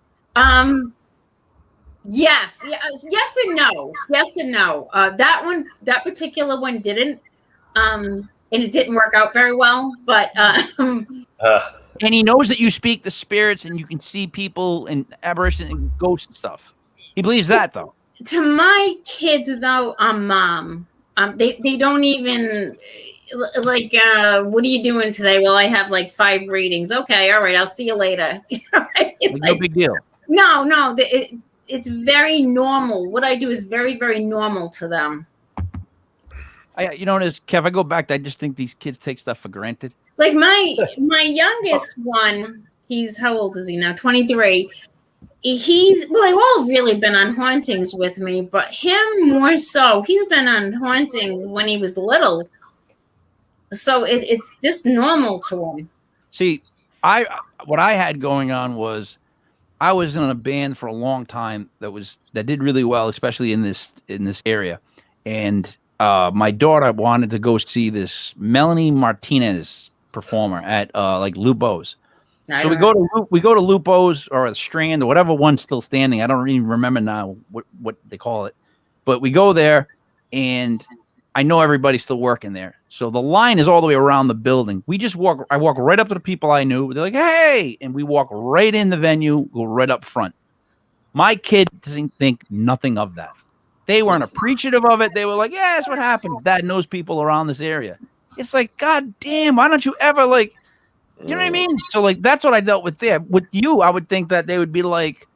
Yes and no. Yes and no. That particular one didn't. And it didn't work out very well. But and he knows that you speak the spirits and you can see people and apparitions and ghosts and stuff. He believes that, though. To my kids, though, I'm mom. They don't even like. What are you doing today? Well, I have like 5 readings. Okay, all right. I'll see you later. No big deal. No. It's very normal. What I do is very, very normal to them. You know what it is, Kev? I go back. I just think these kids take stuff for granted. Like my youngest one, how old is he now? 23. They've all really been on hauntings with me, but him more so. He's been on hauntings when he was little. So it's just normal to him. See, what I had going on was I was in a band for a long time that did really well, especially in this area. And my daughter wanted to go see this Melanie Martinez performer at like Lupo's. So we go to Lupo's or the Strand or whatever one's still standing. I don't even remember now what they call it. But we go there, and I know everybody's still working there. So the line is all the way around the building. I walk right up to the people I knew. They're like, hey, and we walk right in the venue, go right up front. My kid doesn't think nothing of that. They weren't appreciative of it. They were like, yeah, that's what happens. Dad knows people around this area. It's like, God damn, why don't you ever like, you know what I mean? So like, that's what I dealt with there. With you, I would think that they would be like,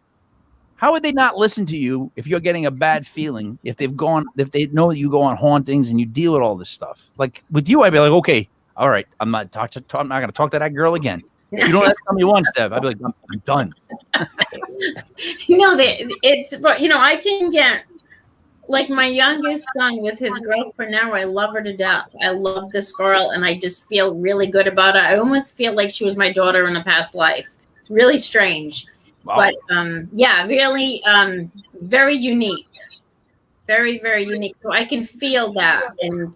how would they not listen to you if you're getting a bad feeling, if they know that you go on hauntings and you deal with all this stuff? Like with you, I'd be like, okay, all right, I'm not going to talk to that girl again. If you don't have to tell me once, Deb, I'd be like, I'm done. No, but I can get, like, my youngest son with his girlfriend now. I love her to death. I love this girl, and I just feel really good about it. I almost feel like she was my daughter in a past life. It's really strange. Wow. But yeah, really very unique. Very, very unique. So I can feel that. And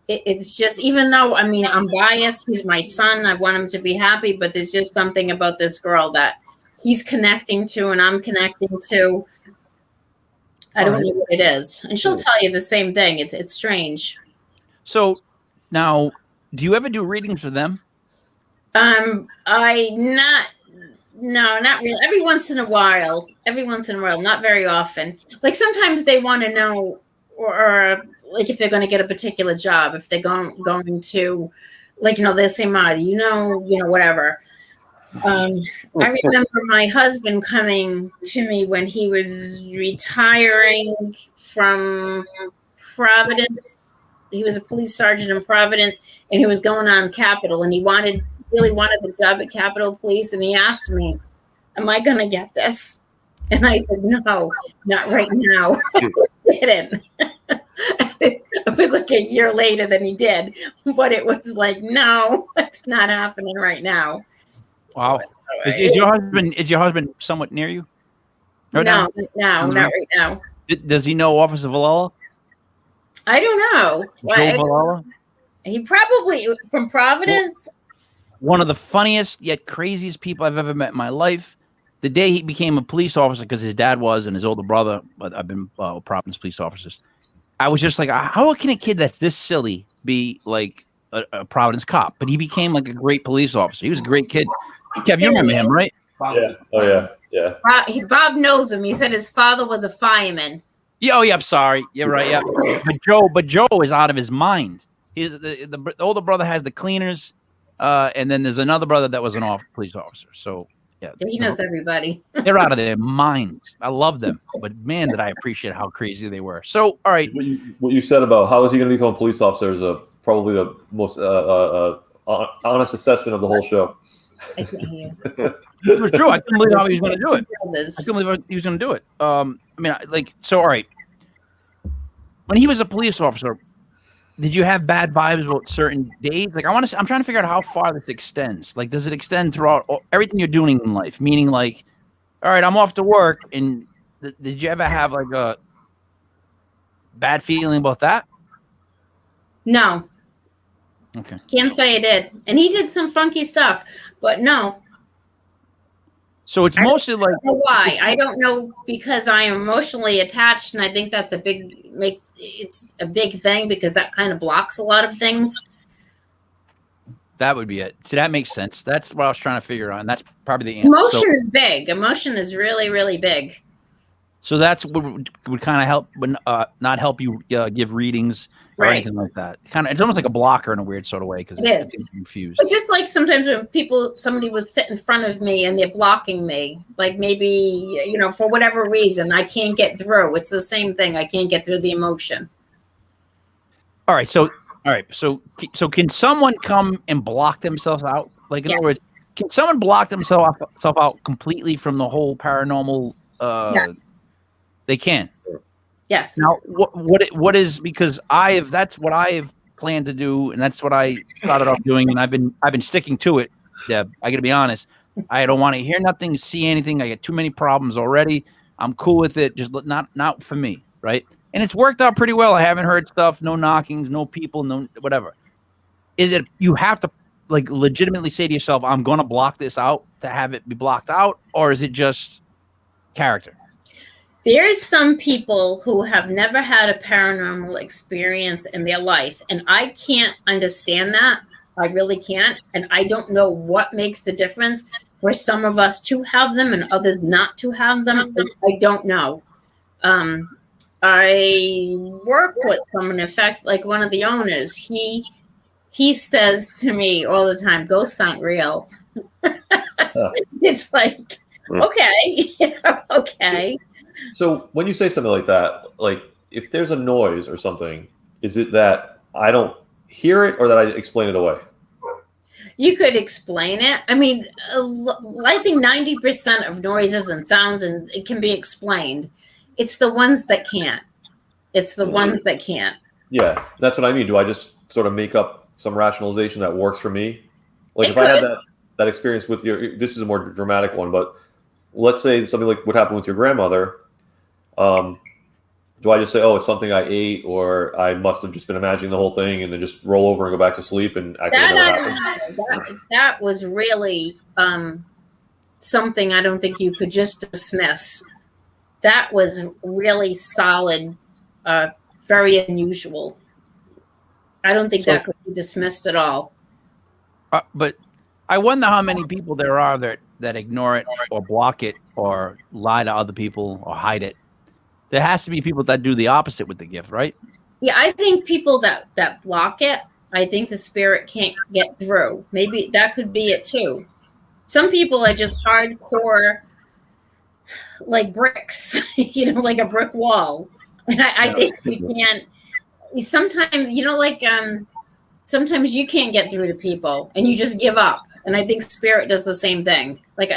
it's just, even though, I mean, I'm biased, he's my son, I want him to be happy, but there's just something about this girl that he's connecting to and I'm connecting to. I don't know what it is. And she'll tell you the same thing. It's strange. So now, do you ever do readings for them? No, not really. Every once in a while, not very often. Like, sometimes they want to know, or like, if they're going to get a particular job, if they're going to, like, they'll say, Ma, whatever. I remember my husband coming to me when he was retiring from Providence. He was a police sergeant in Providence, and he was going on Capitol, and he really wanted the job at Capitol Police, and he asked me, am I going to get this? And I said, no, not right now. I didn't. It was like a year later than he did, but it was like, no, it's not happening right now. Wow. Is your husband somewhat near you? No, not right now. Does he know Officer Valella? I don't know. Joe Valella? He probably, from Providence. One of the funniest yet craziest people I've ever met in my life. The day he became a police officer, because his dad was and his older brother, but I've been Providence police officers. I was just like, how can a kid that's this silly be like a Providence cop? But he became like a great police officer. He was a great kid. Kev, you remember him, right? Yeah. Oh yeah. Bob knows him. He said his father was a fireman. Yeah. Oh yeah. I'm sorry. You're right. Yeah. But Joe is out of his mind. He's the older brother has the cleaners, and then there's another brother that was an police officer. So yeah, he knows everybody. They're out of their minds. I love them, but man, did I appreciate how crazy they were. So all right, what you said about how is he going to become a police officer is probably the most honest assessment of the whole show. I can't hear. It was true. I couldn't believe how he was going to do it. I couldn't believe he was going to do it. I mean, like, so all right. When he was a police officer, did you have bad vibes about certain days? Like, I'm trying to figure out how far this extends. Like, does it extend throughout everything you're doing in life? Meaning, like, all right, I'm off to work, and did you ever have like a bad feeling about that? No. Okay. Can't say I did. And he did some funky stuff, but no. So it's mostly like, I don't know why. I don't know, because I am emotionally attached, and I think that's it's a big thing, because that kind of blocks a lot of things. That would be it. See, that makes sense. That's what I was trying to figure out, and that's probably the answer. Emotion is big. Emotion is really, really big. So that's what would kind of help, but not help you give readings or anything like that. It's almost like a blocker in a weird sort of way, because it's confused. It's just like sometimes when somebody was sitting in front of me and they're blocking me, like maybe, for whatever reason, I can't get through. It's the same thing. I can't get through the emotion. All right. So can someone come and block themselves out? Like, in other words, can someone block themselves out completely from the whole paranormal? They can. Yes. Now, what is, because that's what I have planned to do, and that's what I started off doing, and I've been sticking to it, Deb. I got to be honest. I don't want to hear nothing, see anything. I get too many problems already. I'm cool with it. Just not for me, right? And it's worked out pretty well. I haven't heard stuff. No knockings. No people. No whatever. Is it you have to like legitimately say to yourself, I'm going to block this out to have it be blocked out, or is it just character? There's some people who have never had a paranormal experience in their life, and I can't understand that. I really can't, and I don't know what makes the difference for some of us to have them and others not to have them. I don't know. I work with someone, in fact, like one of the owners. He says to me all the time, "Ghosts aren't real." It's like, okay, okay. So when you say something like that, like if there's a noise or something, is it that I don't hear it or that I explain it away? You could explain it. I mean, I think 90% of noises and sounds, and it can be explained. It's the ones that can't. It's the ones that can't. Yeah, that's what I mean. Do I just sort of make up some rationalization that works for me? Like It if I had could. that experience with your, this is a more dramatic one, but let's say something like what happened with your grandmother. Do I just say, oh, it's something I ate, or I must have just been imagining the whole thing, and then just roll over and go back to sleep and act like it never happened? That was really something I don't think you could just dismiss. That was really solid, very unusual. I don't think that could be dismissed at all. But I wonder how many people there are that ignore it or block it or lie to other people or hide it. There has to be people that do the opposite with the gift, right? Yeah, I think people that block it, I think the spirit can't get through. Maybe that could be it too. Some people are just hardcore, like bricks, like a brick wall. And I think you can't. Sometimes, sometimes you can't get through to people, and you just give up. And I think spirit does the same thing. Like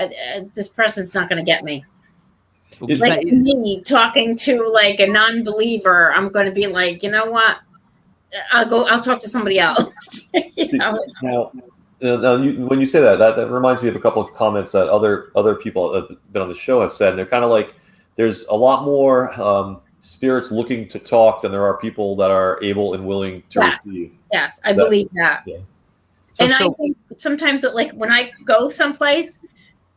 this person's not going to get me. Like me talking to like a non-believer, I'm going to be like, you know what? I'll talk to somebody else. Now, when you say that reminds me of a couple of comments that other people that have been on the show have said. And they're kind of like, there's a lot more spirits looking to talk than there are people that are able and willing to receive. Yes, I believe that. Yeah. And I think sometimes like when I go someplace,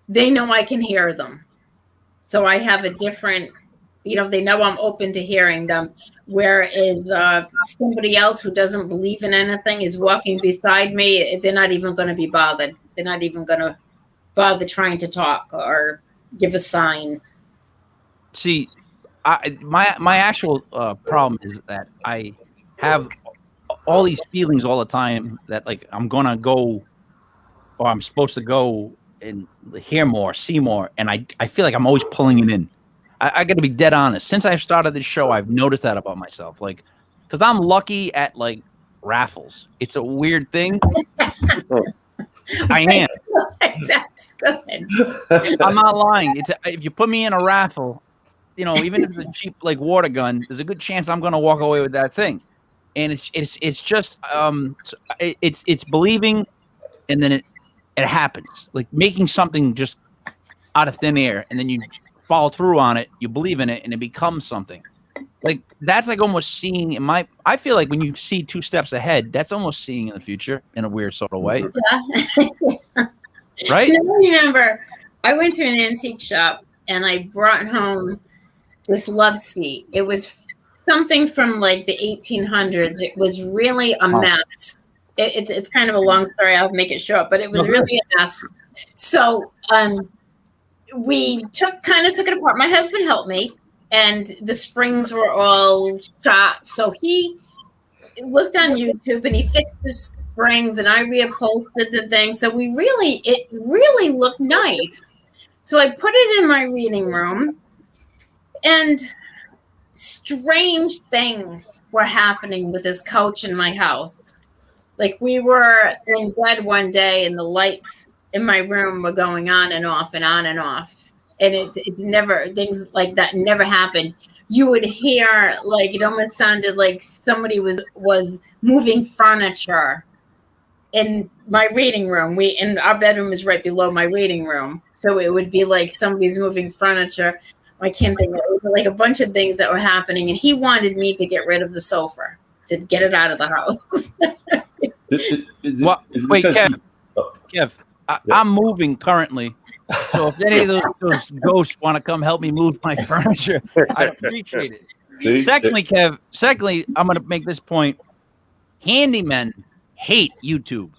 they know I can hear them. So I have a different, they know I'm open to hearing them. Whereas somebody else who doesn't believe in anything is walking beside me, they're not even going to be bothered. They're not even going to bother trying to talk or give a sign. See, my actual problem is that I have all these feelings all the time that like I'm going to go or I'm supposed to go and hear more, see more, and I feel like I'm always pulling it in. I got to be dead honest. Since I started this show, I've noticed that about myself. Like, because I'm lucky at like raffles. It's a weird thing. I am. That's good. I'm not lying. If you put me in a raffle, even if it's a cheap like water gun, there's a good chance I'm going to walk away with that thing. And it's just it's believing, and then it happens, like making something just out of thin air, and then you follow through on it, you believe in it, and it becomes something. Like that's like almost seeing I feel like when you see 2 steps ahead, that's almost seeing in the future in a weird sort of way. Yeah. Right? I remember I went to an antique shop and I brought home this love seat. It was something from like the 1800s. It was really a mess. It's kind of a long story. I'll make it short, but it was really a mess. So we took it apart. My husband helped me, and the springs were all shot. So he looked on YouTube and he fixed the springs, and I reupholstered the thing. So it really looked nice. So I put it in my reading room, and strange things were happening with this couch in my house. Like we were in bed one day and the lights in my room were going on and off and on and off. And it's never, things like that never happened. You would hear like, it almost sounded like somebody was moving furniture in my reading room. And our bedroom is right below my reading room. So it would be like somebody's moving furniture. I can't think of it. It was like a bunch of things that were happening. And he wanted me to get rid of the sofa, to get it out of the house. Wait, Kev, I'm moving currently. So if any of those ghosts want to come help me move my furniture, I'd appreciate it. Secondly, I'm going to make this point. Handymen hate YouTube.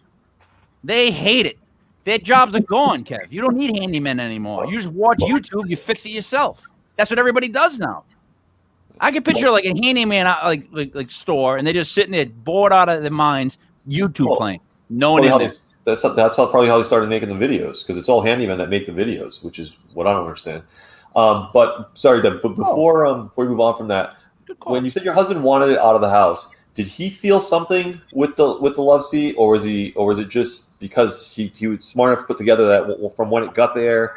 They hate it. Their jobs are gone, Kev. You don't need handymen anymore. You just watch YouTube. You fix it yourself. That's what everybody does now. I can picture like a handyman like store, and they're just sitting there bored out of their minds, YouTube playing. No one in there. That's probably how they started making the videos, because it's all handymen that make the videos, which is what I don't understand. But sorry, Deb, but before we move on from that, when you said your husband wanted it out of the house, did he feel something with the love seat, or was it just because he was smart enough to put together that from when it got there,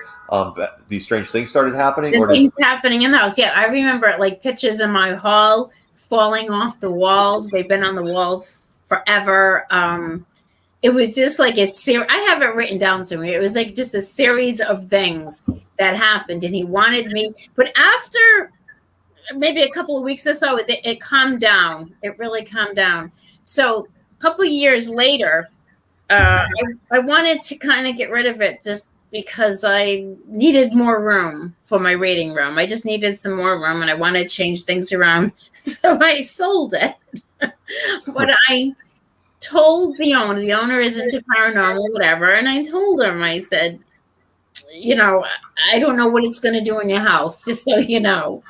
these strange things started happening? Or things happening in the house. Yeah, I remember like pictures in my hall falling off the walls. They've been on the walls forever. It was just like a series. I have it written down somewhere. It was like just a series of things that happened, and he wanted me. But after maybe a couple of weeks or so, it calmed down. It really calmed down. So a couple of years later, I wanted to kind of get rid of it just because I needed more room for my reading room. I just needed some more room, and I wanted to change things around. So I sold it. But I told the owner is into paranormal, whatever, and I told him, I said, you know, I don't know what it's going to do in your house, just so you know.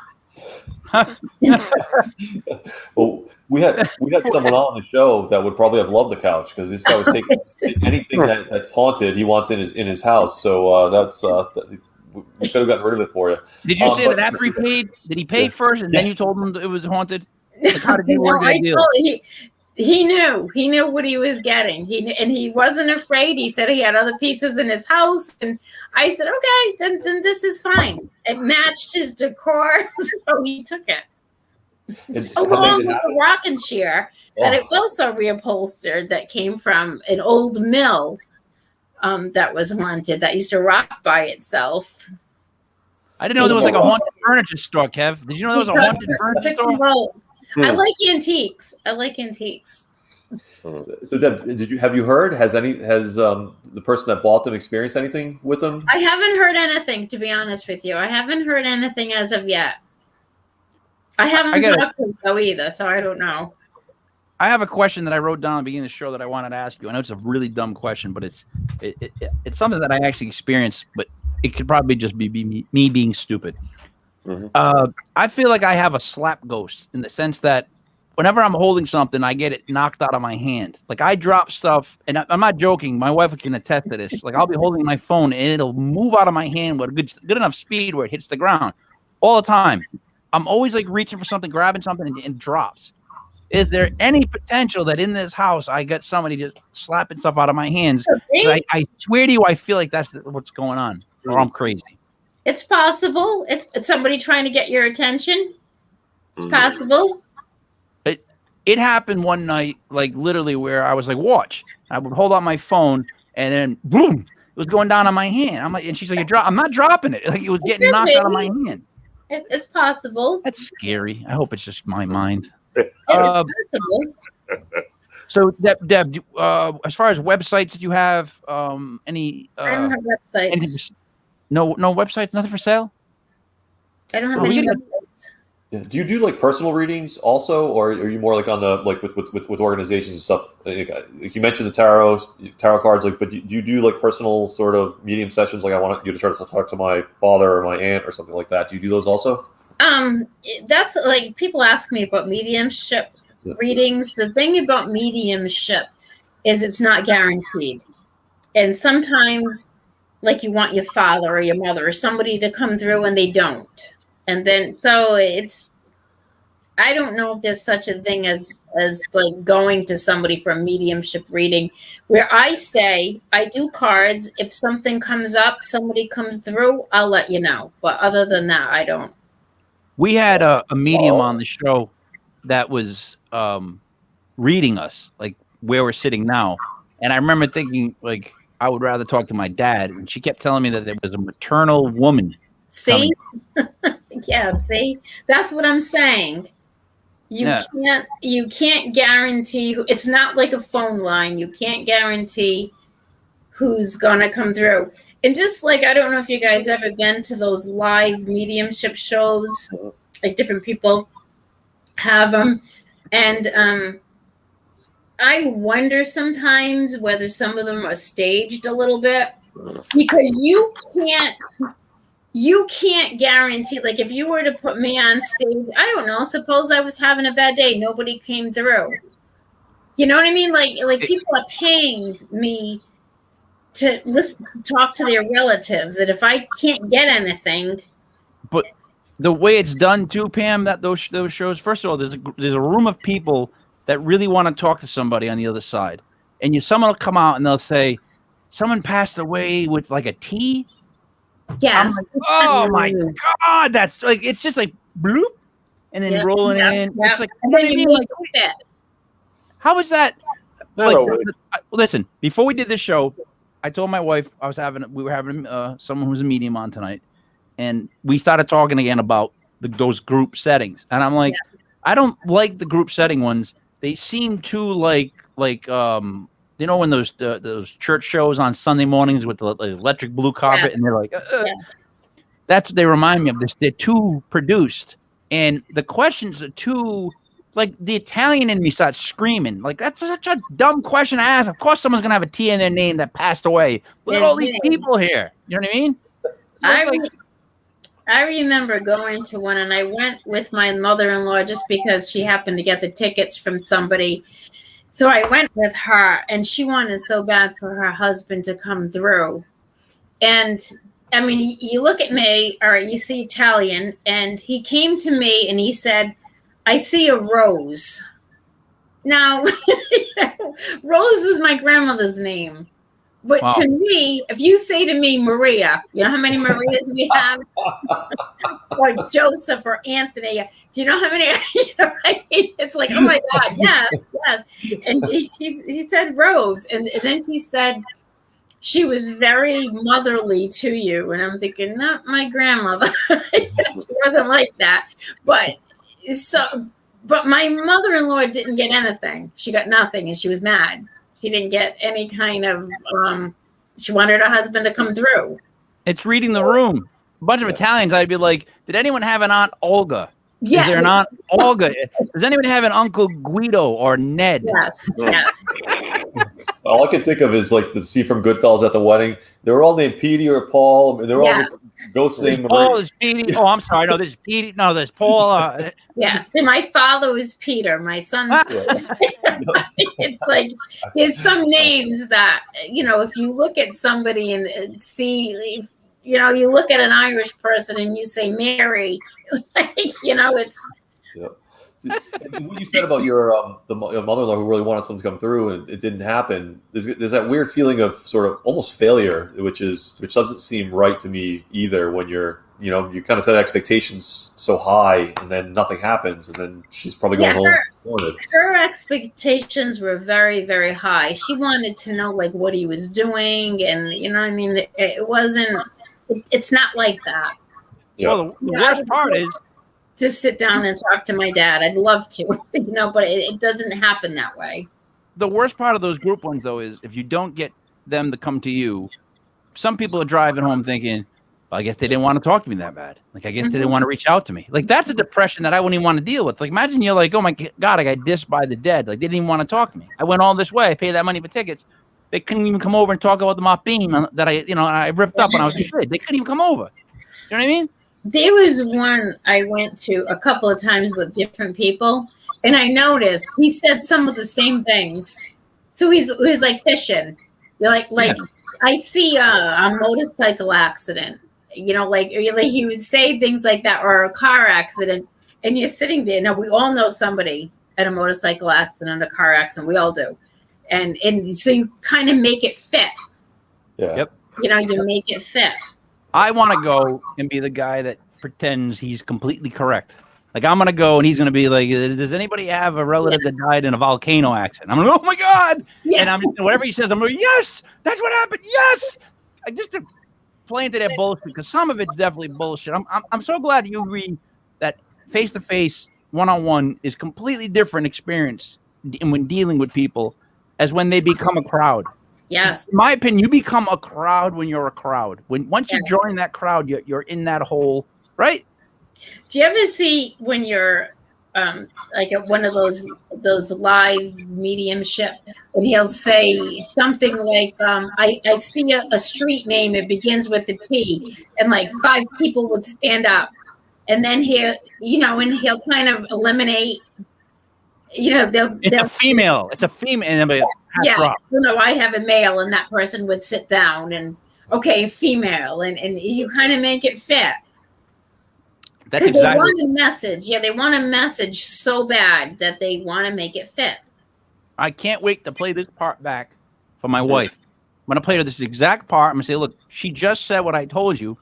Well, we had someone on the show that would probably have loved the couch, because this guy was taking anything that's haunted, he wants in his house. So we could have gotten rid of it for you. Did you say that after he paid? Did he pay first, and then you told him it was haunted? Like, how did you work that deal? He knew what he was getting. He wasn't afraid. He said he had other pieces in his house, and I said, okay, then this is fine. It matched his decor, so he took it. Along with the rocking chair that it also reupholstered, that came from an old mill that was haunted, that used to rock by itself. I didn't know there was like a haunted furniture store, Kev. Did you know there was a haunted furniture store? I like antiques. So Deb, have you heard? Has the person that bought them experienced anything with them? I haven't heard anything, to be honest with you. I haven't heard anything as of yet. I haven't talked to him though either, so I don't know. I have a question that I wrote down at the beginning of the show that I wanted to ask you. I know it's a really dumb question, but it's something that I actually experienced, but it could probably just be me being stupid. Mm-hmm. I feel like I have a slap ghost, in the sense that whenever I'm holding something, I get it knocked out of my hand. Like, I drop stuff, and I'm not joking. My wife can attest to this. Like, I'll be holding my phone, and it'll move out of my hand with a good enough speed where it hits the ground all the time. I'm always like reaching for something, grabbing something, and it drops. Is there any potential that in this house I got somebody just slapping stuff out of my hands? I swear to you, I feel like that's what's going on, or I'm crazy. It's possible. It's somebody trying to get your attention. It's possible. It happened one night, like literally, where I was like, watch. I would hold out my phone, and then boom, it was going down on my hand. I'm like, and she's like, I'm not dropping it. Like, it was getting knocked out of my hand. It's possible. That's scary. I hope it's just my mind. It's possible. So, Deb, as far as websites that you have, any? I don't have websites. No websites, nothing for sale? I don't have any websites. Yeah. Do you do like personal readings also, or are you more like on the like with organizations and stuff? Like you mentioned the tarot cards, like, but do you do like personal sort of medium sessions? Like, I want you to try to talk to my father or my aunt or something like that. Do you do those also? That's like, people ask me about mediumship readings. The thing about mediumship is it's not guaranteed, and sometimes, like, you want your father or your mother or somebody to come through, and they don't. And then, so I don't know if there's such a thing as like going to somebody for a mediumship reading. Where I say, I do cards. If something comes up, somebody comes through, I'll let you know. But other than that, I don't. We had a medium on the show that was reading us, like where we're sitting now. And I remember thinking, like, I would rather talk to my dad. And she kept telling me that there was a maternal woman. See? Yeah, see? That's what I'm saying. You can't guarantee. It's not like a phone line. You can't guarantee who's gonna come through. And just like, I don't know if you guys ever been to those live mediumship shows, like different people have them. And I wonder sometimes whether some of them are staged a little bit, because you can't guarantee, like, if you were to put me on stage, I don't know, suppose I was having a bad day, nobody came through. You know what I mean? Like people are paying me to listen, talk to their relatives, and if I can't get anything. But the way it's done too, Pam, that those shows, first of all, there's a room of people that really want to talk to somebody on the other side, and someone will come out and they'll say, "Someone passed away with like a T." Yes. I'm like, oh my God, that's like, it's just like bloop, and then rolling in. It's like, and what then do you you mean? make Like, it fit. how is that? Not Like, always. listen, before we did this show, I told my wife we were having someone who's a medium on tonight, and we started talking again about those group settings, and I'm like, I don't like the group setting ones. They seem too like you know, when those church shows on Sunday mornings with the electric blue carpet, and they're like, that's what they remind me of. They're too produced, and the questions are too, like, the Italian in me starts screaming. Like, that's such a dumb question to ask. Of course, someone's gonna have a T in their name that passed away. Look at all these people here. You know what I mean? So I remember going to one, and I went with my mother-in-law just because she happened to get the tickets from somebody. So I went with her, and she wanted so bad for her husband to come through. And I mean, you look at me, or you see Italian, and he came to me and he said, "I see a rose." Now, Rose was my grandmother's name. But to me, if you say to me, Maria, you know how many Marias we have? Or Joseph or Anthony. Do you know how many? You know, it's like, oh my God, yes. And he said Rose. And then he said, she was very motherly to you. And I'm thinking, not my grandmother. She wasn't like that. But my mother-in-law didn't get anything. She got nothing, and she was mad. She didn't get any kind of, she wanted her husband to come through. It's reading the room. A bunch of Italians, I'd be like, did anyone have an Aunt Olga? Yeah. Is there an Aunt Olga? Does anyone have an Uncle Guido or Ned? Yes. Yeah. All I can think of is like the scene from Goodfellas at the wedding. They were all named Petey or Paul, and they were all goats named Paul Marie. is Petey. Oh, I'm sorry. No, this is Petey. No, there's Paul. Yes. And my father was Peter. My son's. It's like there's some names that, you know, if you look at somebody and see, you know, you look at an Irish person and you say Mary, it's like, you know, it's. Yeah. What you said about your mother-in-law who really wanted someone to come through and it didn't happen, there's that weird feeling of sort of almost failure, which doesn't seem right to me either. When you kind of set expectations so high and then nothing happens, and then she's probably going home. Her expectations were very, very high. She wanted to know like what he was doing, and you know, I mean, it wasn't. It's not like that. Yeah. Well, the worst part is to sit down and talk to my dad. I'd love to, you know, but it doesn't happen that way. The worst part of those group ones, though, is if you don't get them to come to you, some people are driving home thinking, well, I guess they didn't want to talk to me that bad. Like, I guess they didn't want to reach out to me. Like, that's a depression that I wouldn't even want to deal with. Like, imagine you're like, oh my God, I got dissed by the dead. Like, they didn't even want to talk to me. I went all this way. I paid that money for tickets. They couldn't even come over and talk about the mop bean that I ripped up when I was a kid. They couldn't even come over. You know what I mean? There was one I went to a couple of times with different people, and I noticed he said some of the same things. So he's like fishing. Like I see a motorcycle accident, you know, like he would say things like that, or a car accident, and you're sitting there. Now we all know somebody at a motorcycle accident, a car accident. We all do, and so you kind of make it fit. Yeah. Yep. You know, you make it fit. I want to go and be the guy that pretends he's completely correct. Like, I'm going to go and he's going to be like, does anybody have a relative that died in a volcano accident? I'm like, oh my God. Yeah. And I'm just, whatever he says, I'm like, yes, that's what happened. Yes. I just to play into that bullshit, because some of it's definitely bullshit. I'm so glad you agree that face-to-face, one-on-one is completely different experience when dealing with people as when they become a crowd. Yes. In my opinion, you become a crowd when you're a crowd. Once you join that crowd, you're in that whole, right? Do you ever see when you're like at one of those live mediumship, and he'll say something like, I see a street name, it begins with a T, and like 5 people would stand up, and then he'll kind of eliminate, it's a female. Yeah. No, I have a male, and that person would sit down, and okay, female, and you kind of make it fit. That's Because they exactly. want a message. Yeah, they want a message so bad that they want to make it fit. I can't wait to play this part back for my wife. I'm going to play her this exact part. I'm going to say, look, she just said what I told you.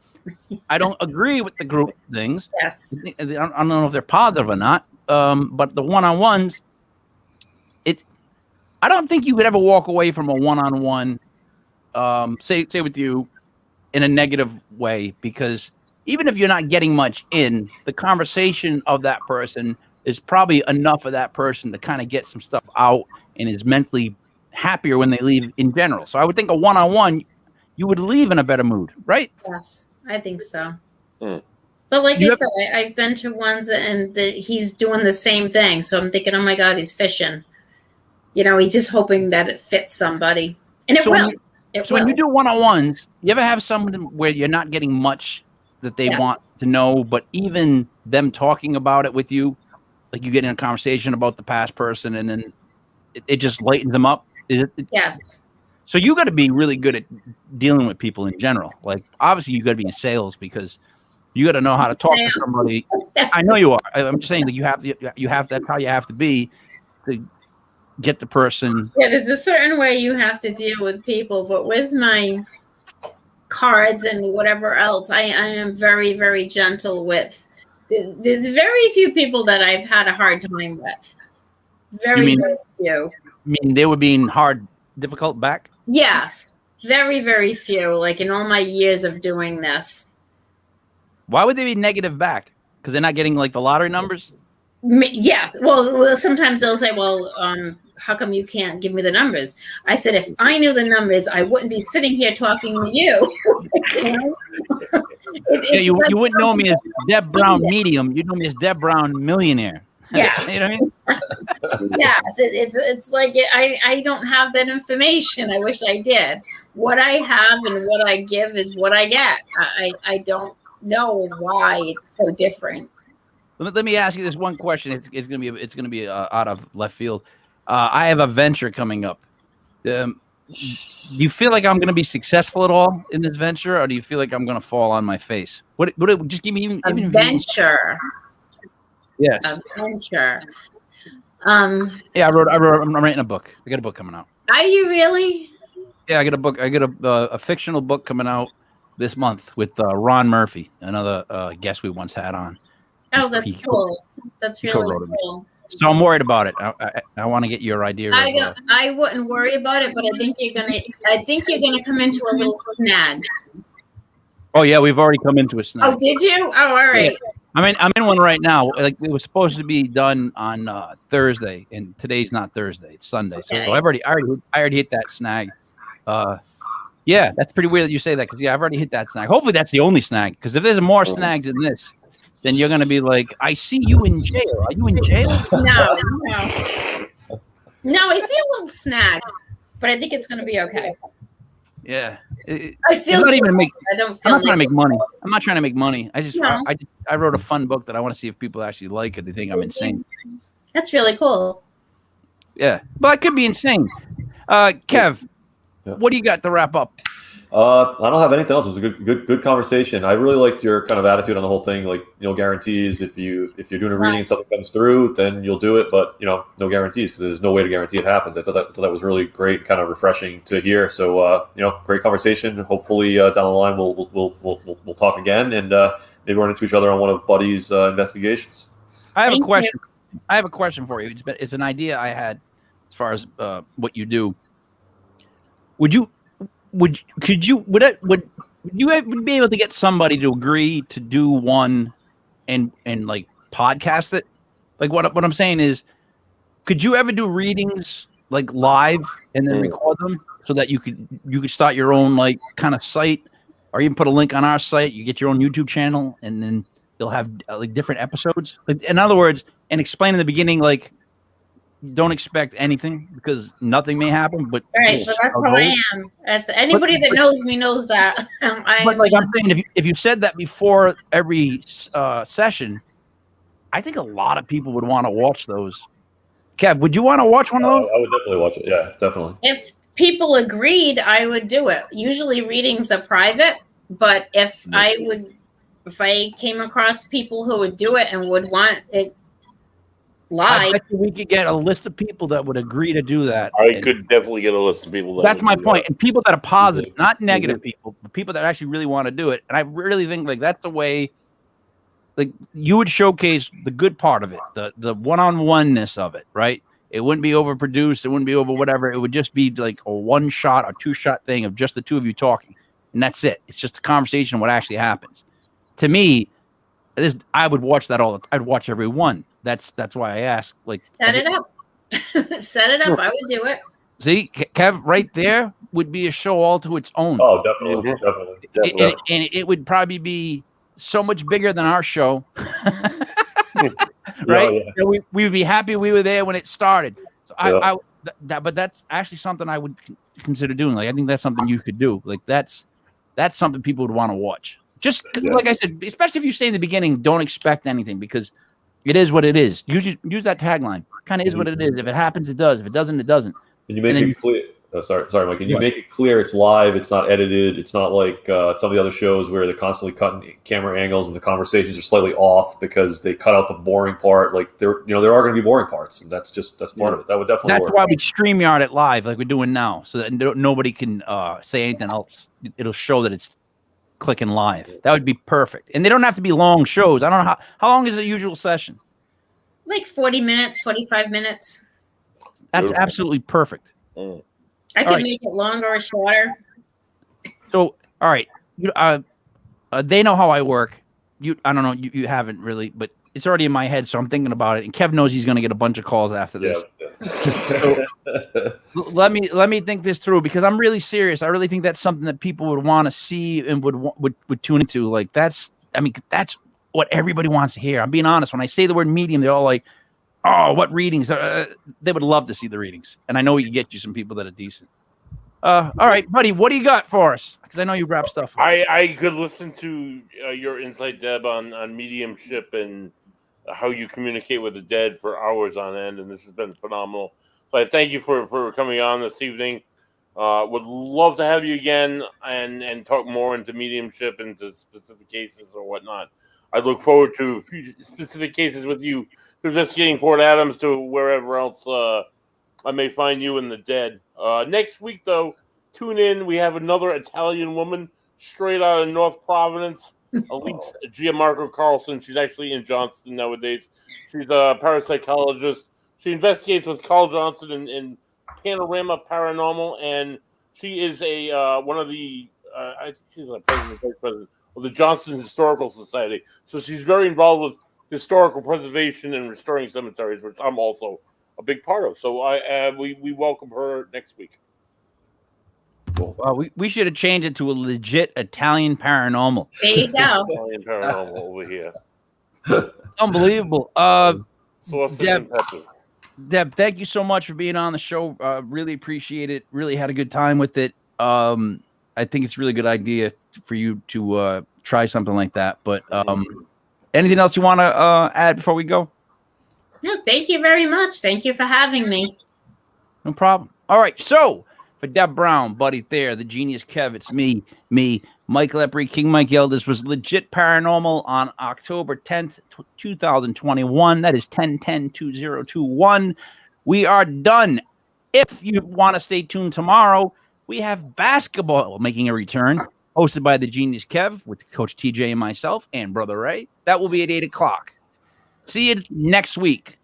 I don't agree with the group things. Yes. I don't know if they're positive or not. But the one-on-ones, I don't think you could ever walk away from a one-on-one, say with you, in a negative way, because even if you're not getting much in, the conversation of that person is probably enough of that person to kind of get some stuff out and is mentally happier when they leave in general. So I would think a one-on-one, you would leave in a better mood, right? Yes, I think so. But like I said, I've been to ones and he's doing the same thing. So I'm thinking, oh my God, he's fishing. You know, he's just hoping that it fits somebody. And it will. When you do one-on-ones, you ever have someone where you're not getting much that they want to know, but even them talking about it with you, like you get in a conversation about the past person and then it just lightens them up? Yes. So you got to be really good at dealing with people in general. Like, obviously, you got to be in sales because you got to know how to talk to somebody. I know you are. I'm just saying that you have. That's how you have to be to get the person. Yeah, there's a certain way you have to deal with people, but with my cards and whatever else, I am very, very gentle with. There's very few people that I've had a hard time with. Very few. I mean, they were being difficult back? Yes. Very, very few, like in all my years of doing this. Why would they be negative back? Because they're not getting like the lottery numbers? Yes. Well, sometimes they'll say, well, how come you can't give me the numbers? I said, if I knew the numbers, I wouldn't be sitting here talking to you. You wouldn't know me as Debb Brown medium. You'd know me as Debb Brown millionaire. Yes. You know what I mean? Yes. It's like I don't have that information. I wish I did. What I have and what I give is what I get. I don't know why it's so different. Let me ask you this one question. It's gonna be out of left field. I have a venture coming up. Do you feel like I'm gonna be successful at all in this venture, or do you feel like I'm gonna fall on my face? Just give me a venture. Yes. A venture. Yeah, I'm writing a book. I got a book coming out. Are you really? Yeah, I got a book. I got a fictional book coming out this month with Ron Murphy, another guest we once had on. Oh, that's cool. That's really cool. So I'm worried about it. I want to get your idea. I wouldn't worry about it, but I think you're gonna come into a little snag. Oh yeah, we've already come into a snag. Oh, did you? Oh, all right. Yeah. I'm in one right now. Like it was supposed to be done on Thursday, and today's not Thursday; it's Sunday. Okay. So I already hit that snag. Yeah, that's pretty weird that you say that because I've already hit that snag. Hopefully, that's the only snag. Because if there's more snags than this, then you're gonna be like, I see you in jail. Are you in jail? No. No, I see a little snag, but I think it's gonna be okay. Yeah. I feel not even I don't feel I'm not like trying to make money. I'm not trying to make money. No. I wrote a fun book that I want to see if people actually like it. They think I'm insane. That's really cool. Yeah, but I could be insane. Kev, what do you got to wrap up? I don't have anything else. It was a good conversation. I really liked your kind of attitude on the whole thing. Like, guarantees. If you're doing a reading and something comes through, then you'll do it. But no guarantees because there's no way to guarantee it happens. I thought that was really great, kind of refreshing to hear. So great conversation. Hopefully down the line we'll talk again and maybe run into each other on one of Buddy's investigations. I have a question. I have a question for you. It's an idea I had as far as what you do. Would you be able to get somebody to agree to do one and like podcast it? Like what I'm saying is, could you ever do readings like live and then record them so that you could start your own like kind of site, or even put a link on our site? You get your own YouTube channel and then you'll have like different episodes. Like, in other words, and explain in the beginning like, don't expect anything because nothing may happen. But right, so that's how I am. That's anybody that knows me knows that. But like I'm saying, if you said that before every session, I think a lot of people would want to watch those. Kev, would you want to watch one of those? I would definitely watch it. Yeah, definitely. If people agreed, I would do it. Usually readings are private, but if I would if I came across people who would do it and would want it I live. bet you we could get a list of people that would agree to do that. I And could definitely get a list of people. that's my point. That. And people that are positive, not negative people, but people that actually really want to do it. And I really think like that's the way. Like you would showcase the good part of it, the one-on-one-ness of it, right? It wouldn't be overproduced. It wouldn't be over whatever. It would just be like a one-shot or two-shot thing of just the two of you talking, and that's it. It's just a conversation of what actually happens. To me, I would watch that all. I'd watch every one. That's why I asked. Like, Set it up. Set it up. I would do it. see, Kev, right there would be a show all to its own. Oh, definitely, definitely. And it would probably be so much bigger than our show. Right? Yeah. We would be happy we were there when it started. So but that's actually something I would consider doing. Like I think that's something you could do. Like that's something people would want to watch. Just like I said, especially if you say in the beginning, don't expect anything because it is what it is. Use that tagline. Kind of is what it is. If it happens, it does. If it doesn't, it doesn't. And you make it clear. Sorry, Mike. And you make it clear it's live. It's not edited. It's not like some of the other shows where they're constantly cutting camera angles and the conversations are slightly off because they cut out the boring part. Like there are going to be boring parts, and that's part of it. That would definitely. That's work. why we StreamYard it live, like we're doing now, so that nobody can say anything else. It'll show that it's clicking live. That would be perfect, and they don't have to be long shows. I don't know how long is a usual session. Like 40 minutes, 45 minutes. That's absolutely perfect. I can make it longer or shorter. So, all right, they know how I work. I don't know. You haven't really, but it's already in my head, so I'm thinking about it. And Kev knows he's going to get a bunch of calls after this. So, let me think this through because I'm really serious. I really think that's something that people would want to see and would tune into. Like that's what everybody wants to hear. I'm being honest. When I say the word medium, they're all like, "Oh, what readings?" They would love to see the readings, and I know we can get you some people that are decent. All right, buddy, what do you got for us? Because I know you wrap stuff up. I could listen to your insight, Deb, on mediumship and how you communicate with the dead for hours on end, and this has been phenomenal. So I thank you for coming on this evening. Would love to have you again and talk more into mediumship, into specific cases or whatnot. I look forward to future specific cases with you, investigating Fort Adams to wherever else I may find you in the dead. Next week, though, tune in. We have another Italian woman straight out of North Providence, Elise Gianmarco Carlson. She's actually in Johnston nowadays. She's a parapsychologist. She investigates with Carl Johnson in Panorama Paranormal, and she is one of the I think she's a vice president of the Johnston Historical Society. So she's very involved with historical preservation and restoring cemeteries, which I'm also a big part of. So we welcome her next week. Well, we should have changed it to a legit Italian paranormal. There you go. Italian paranormal over here. Unbelievable. Sauces Deb, and peppers. Deb, thank you so much for being on the show. Really appreciate it. Really had a good time with it. I think it's a really good idea for you to try something like that. But anything else you want to add before we go? No, thank you very much. Thank you for having me. No problem. All right. So for Debb Brown, Buddy Thayer, the Genius Kev, it's me, Michael Epry, King Mike Yell. This was Legit Paranormal on October 10th, 2021. That is 10/10/2021. We are done. If you want to stay tuned tomorrow, we have basketball making a return, hosted by the Genius Kev with Coach TJ and myself and Brother Ray. That will be at 8 o'clock. See you next week.